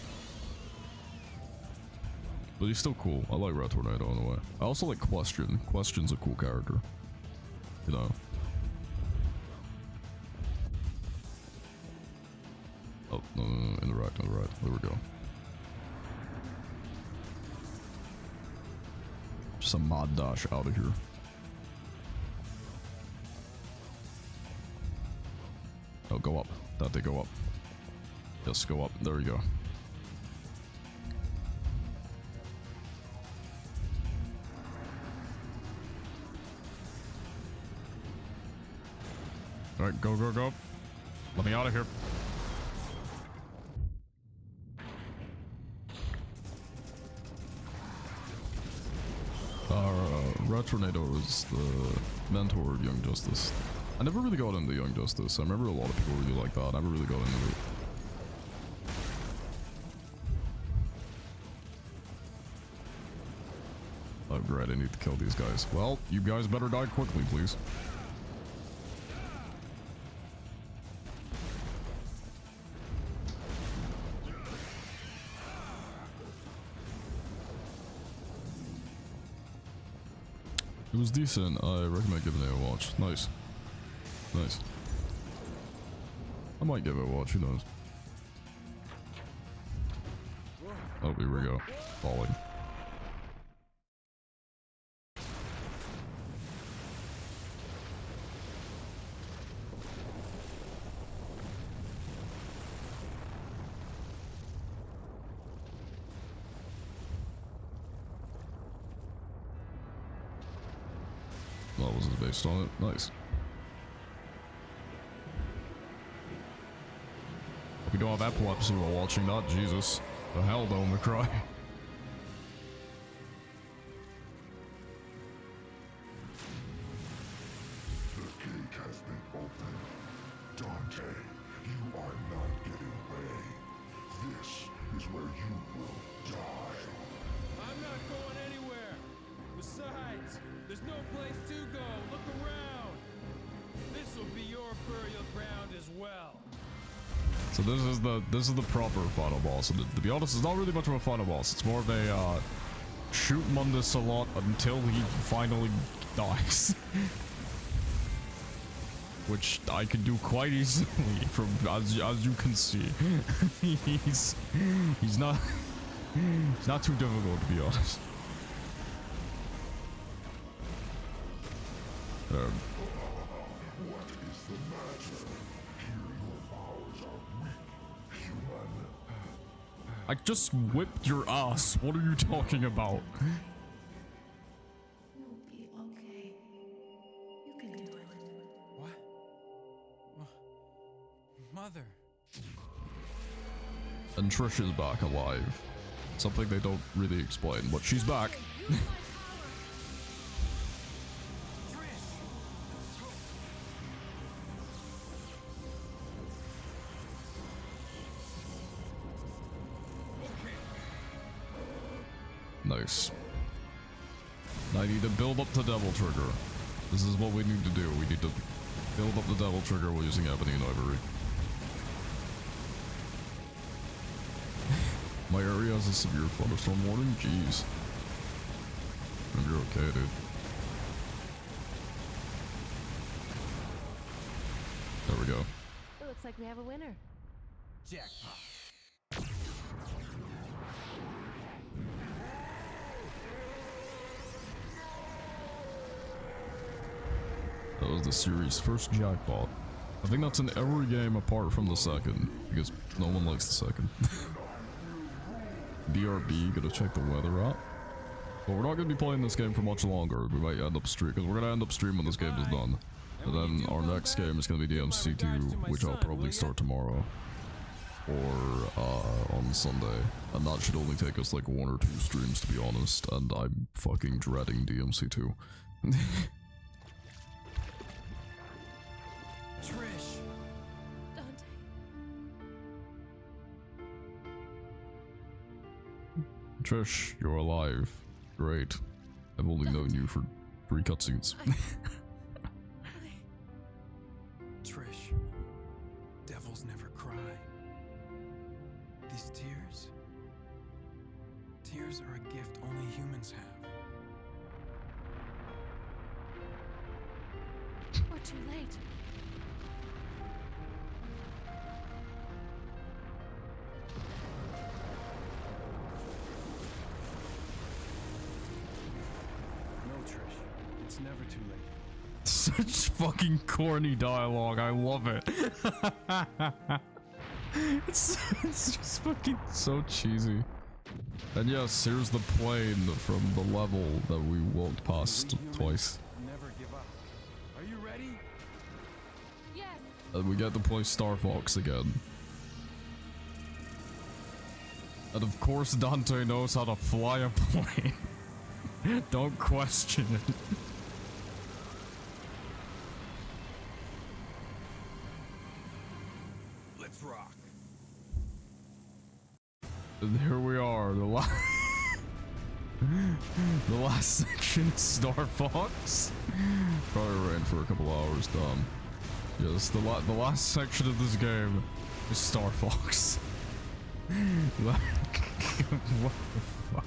But he's still cool. I like Red Tornado in a way. I also like Question. Question's a cool character. You know? Oh, no, interact. There we go. Just a mod dash out of here. Oh, go up. That did go up. Just go up. There we go. Alright, go. Let me out of here. Red Tornado is the mentor of Young Justice. I never really got into Young Justice. I remember a lot of people really like that. I never really got into it. Oh great, I need to kill these guys. Well, you guys better die quickly, please. It was decent. I recommend giving it a watch. Nice. Nice. I might give it a watch, who knows. Oh, here we go. Falling. Well, was it based on it? Nice. Hope we don't have epilepsy while watching that. Jesus. The hell, don't cry. The gate has been opened. Dante, you are not getting away. This is where you will die. I'm not going anywhere. Besides, there's no place to go. Look around. This will be your burial ground as well. So this is the proper final boss, and to be honest, it's not really much of a final boss. It's more of a shoot Mundus a lot until he finally dies, which I can do quite easily from as you can see. he's not too difficult, to be honest. What is the matter? Here your powers are weak, human. I just whipped your ass. What are you talking about? You'll be okay. You can do it. What? Mother. And Trish is back alive. Something they don't really explain, but she's back. Use my power. Nice. I need to build up the Devil Trigger. This is what we need to do. We need to build up the Devil Trigger while using Ebony and Ivory. My area has a severe thunderstorm warning? Jeez. Hope you're okay, dude. There we go. It looks like we have a winner. Jackpot. That was the series' first jackpot. I think that's in every game apart from the second, because no one likes the second. BRB, gonna check the weather out. But we're not gonna be playing this game for much longer. We might end up stream, because we're gonna end up stream when this game is done. And then our next game is gonna be DMC2, which I'll probably start tomorrow. Or on Sunday. And that should only take us like 1 or 2 streams, to be honest. And I'm fucking dreading DMC2. Trish. Dante. Trish, you're alive. Great. I've only known you for 3 cutscenes. Trish. Devils never cry. These tears. Tears are a gift only humans have. We're too late. No, Trish. It's never too late. Such fucking corny dialogue. I love it. it's just fucking so cheesy. And yes, here's the plane from the level that we walked past twice. Never give up. Are you ready? Yes. And we get to play Star Fox again. And of course Dante knows how to fly a plane. Don't question it. Let's rock. And here we are, the last section, Star Fox. Probably ran for a couple hours, dumb. Yes, the last section of this game is Star Fox. Like, what the fuck?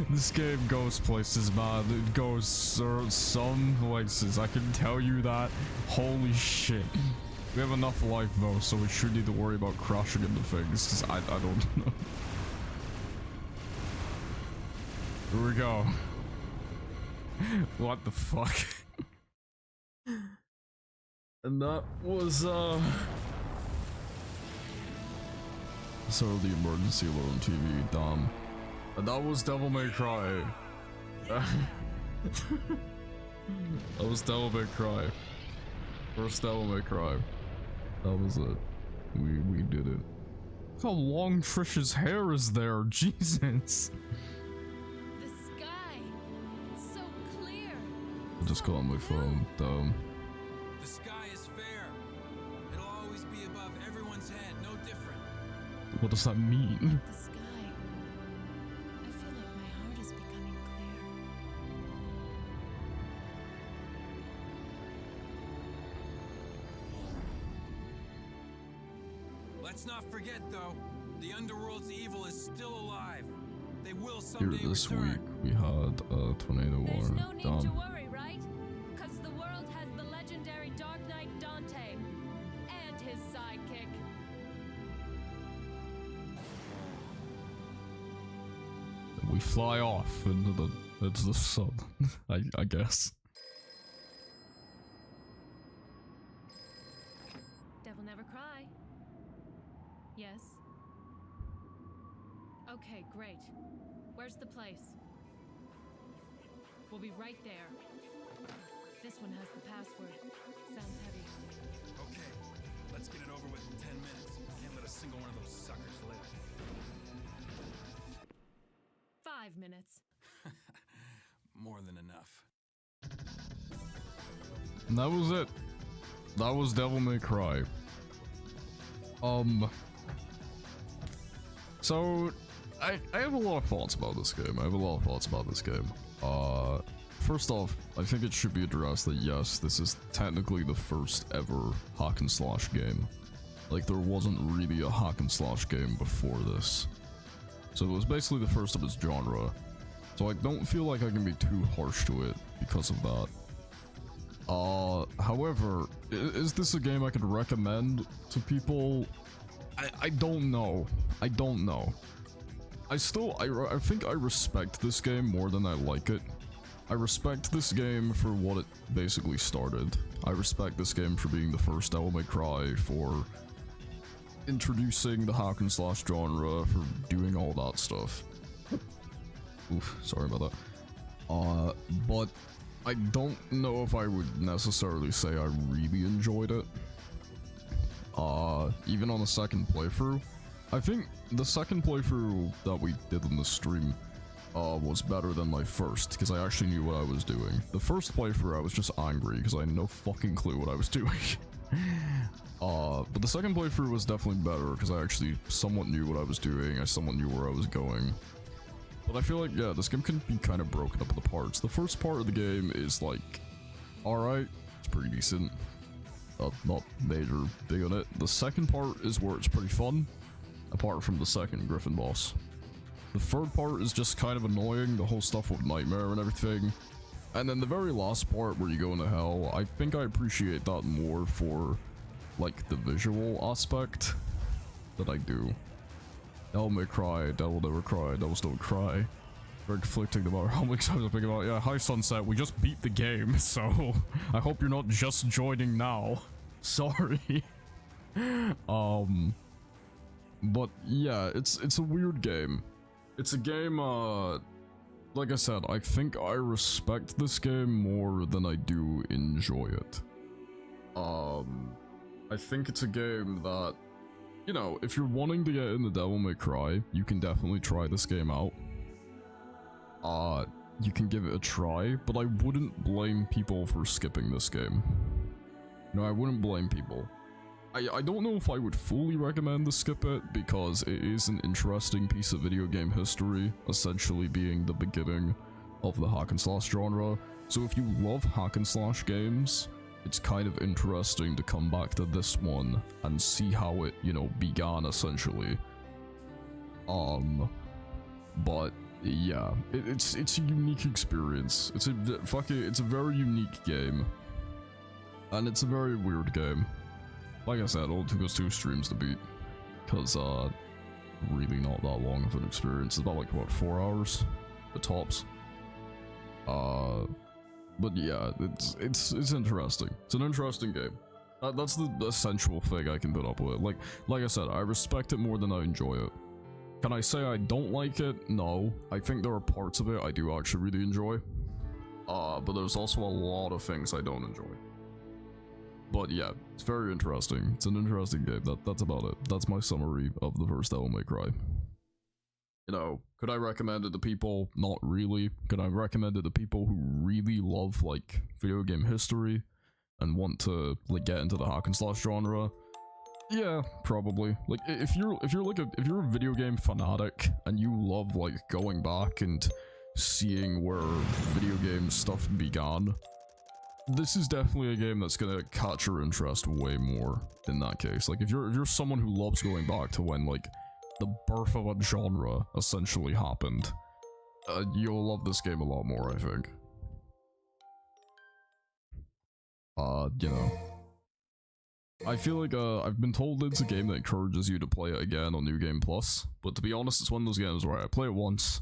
This game goes places, man. It goes some places. I can tell you that. Holy shit. We have enough life though, so we should need to worry about crashing into things, because I don't know. Here we go. What the fuck? And that was, so the emergency alert on TV, dumb. And that was Devil May Cry. That was Devil May Cry. First Devil May Cry. That was it. We did it. Look how long Trish's hair is there, Jesus. The sky. It's so clear. I just got on my phone, though. The sky is fair. It'll always be above everyone's head, no different. What does that mean? The sky. I feel like my Let's not forget, though, the Underworld's evil is still alive. They will Here someday this return. week we had a tornado war. There's no need to Done. worry, right? Because the world has the legendary Dark Knight Dante and his sidekick. We fly off into the sun, I guess. Devil never cry. Yes. Okay, great. Where's the place? We'll be right there. This one has the password. Sounds heavy. Okay, let's get it over with in 10 minutes. Can't let a single one of those suckers live. 5 minutes. More than enough. And that was it. That was Devil May Cry. So I have a lot of thoughts about this game. First off, I think it should be addressed that yes, this is technically the first ever hack and slash game. Like, there wasn't really a hack and slash game before this. So it was basically the first of its genre. So I don't feel like I can be too harsh to it because of that. However, is this a game I could recommend to people? I don't know. I don't know. I think I respect this game more than I like it. I respect this game for what it basically started. I respect this game for being the first Devil May Cry, for introducing the hack and slash genre, for doing all that stuff. Oof, sorry about that. But I don't know if I would necessarily say I really enjoyed it. Even on the second playthrough. I think the second playthrough that we did in the stream was better than my first, because I actually knew what I was doing. The first playthrough I was just angry, because I had no fucking clue what I was doing. But the second playthrough was definitely better, because I actually somewhat knew what I was doing, I somewhat knew where I was going. But I feel like, yeah, this game can be kind of broken up into parts. The first part of the game is like, alright, it's pretty decent. Not major big on it. The second part is where it's pretty fun, apart from the second Griffin boss. The third part is just kind of annoying, the whole stuff with Nightmare and everything. And then the very last part where you go into hell, I think I appreciate that more for, like, the visual aspect that I do. Devil May Cry, Devil Never Cry, Devils Don't Cry. Very conflicting about how many times I'm thinking about, yeah, hi Sunset, we just beat the game, so I hope you're not just joining now. Sorry. But yeah, it's a weird game. It's a game, like I said, I think I respect this game more than I do enjoy it. I think it's a game that, you know, if you're wanting to get into Devil May Cry, you can definitely try this game out. You can give it a try, but I wouldn't blame people for skipping this game. No, I wouldn't blame people. I don't know if I would fully recommend to skip it, because it is an interesting piece of video game history, essentially being the beginning of the hack and slash genre. So if you love hack and slash games, it's kind of interesting to come back to this one and see how it, you know, began essentially. But yeah, it's a unique experience. It's a very unique game, and it's a very weird game. Like I said, it only took us 2 streams to beat, because really not that long of an experience. It's about like what, 4 hours, the tops. But yeah, it's interesting. It's an interesting game. That's the essential thing I can put up with. Like I said, I respect it more than I enjoy it. Can I say I don't like it? No. I think there are parts of it I do actually really enjoy. But there's also a lot of things I don't enjoy. But yeah, it's very interesting. It's an interesting game. That's about it. That's my summary of the first Devil May Cry. You know, could I recommend it to people? Not really. Could I recommend it to people who really love, like, video game history and want to, like, get into the hack and slash genre? Yeah, probably. Like, if you're a video game fanatic and you love, like, going back and seeing where video game stuff began, this is definitely a game that's gonna catch your interest way more in that case. Like, if you're someone who loves going back to when, like, the birth of a genre essentially happened, you'll love this game a lot more, I think. You know. I feel like, I've been told it's a game that encourages you to play it again on New Game Plus, but to be honest, it's one of those games where I play it once,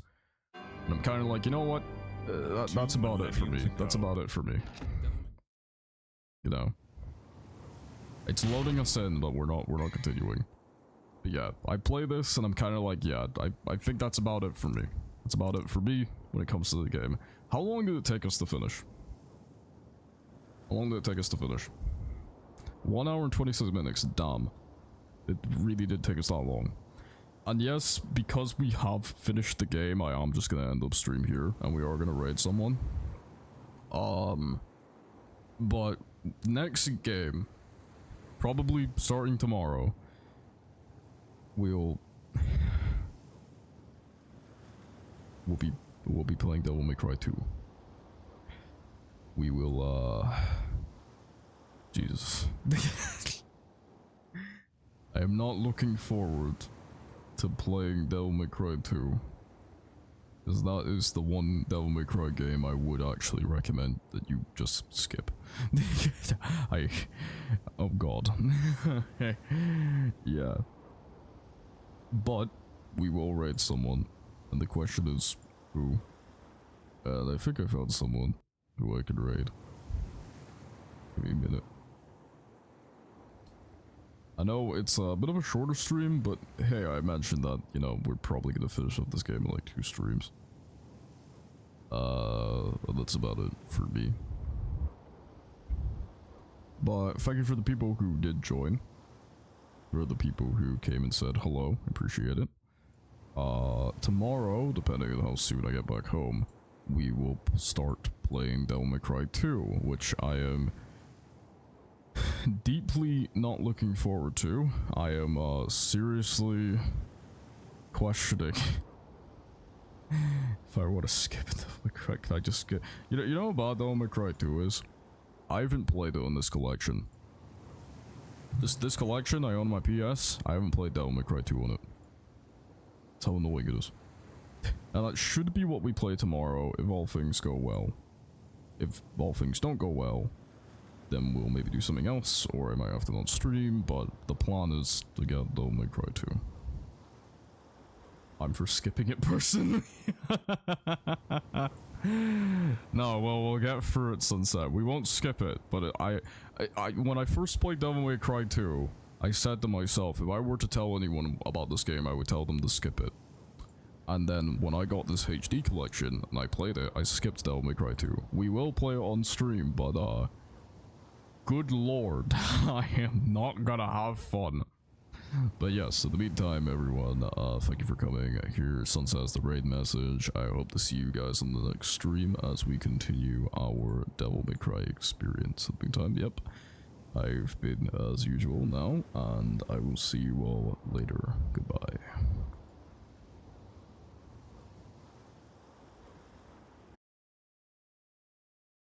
and I'm kind of like, you know what? That's about it for me. That's about it for me. You know. It's loading us in, but we're not continuing. But yeah, I play this and I'm kind of like, yeah, I think that's about it for me. That's about it for me when it comes to the game. How long did it take us to finish? How long did it take us to finish? 1 hour and 26 minutes, damn. It really did take us that long. And yes, because we have finished the game, I am just gonna end up stream here, and we are gonna raid someone. But next game, probably starting tomorrow, we'll be playing Devil May Cry 2. We will, Jesus. I am not looking forward to playing Devil May Cry 2, because that is the one Devil May Cry game I would actually recommend that you just skip. Oh god. Yeah. But we will raid someone, and the question is who? And I think I found someone who I can raid. Give me a minute. I know it's a bit of a shorter stream, but hey, I mentioned that, you know, we're probably gonna finish up this game in like 2 streams. That's about it for me. But thank you for the people who did join. For the people who came and said hello, appreciate it. Tomorrow, depending on how soon I get back home, we will start playing Devil May Cry 2, which I am deeply not looking forward to. I am seriously questioning if I want to skip Devil May Cry. Can I just skip? You know about Devil May Cry 2 is I haven't played it on this collection. This collection I own on my PS. I haven't played Devil May Cry 2 on it. That's how annoying it is. And that should be what we play tomorrow if all things go well. If all things don't go well, then we'll maybe do something else, or I might have to not stream, but the plan is to get Devil May Cry 2. I'm for skipping it personally. No, well, we'll get through it, Sunset. We won't skip it, but when I first played Devil May Cry 2, I said to myself, if I were to tell anyone about this game, I would tell them to skip it. And then when I got this HD collection and I played it, I skipped Devil May Cry 2. We will play it on stream, but good lord, I am not gonna have fun. But yes, in the meantime, everyone, thank you for coming. Here, Sunset has the raid message. I hope to see you guys in the next stream as we continue our Devil May Cry experience. In the meantime, yep, I've been as usual now, and I will see you all later. Goodbye.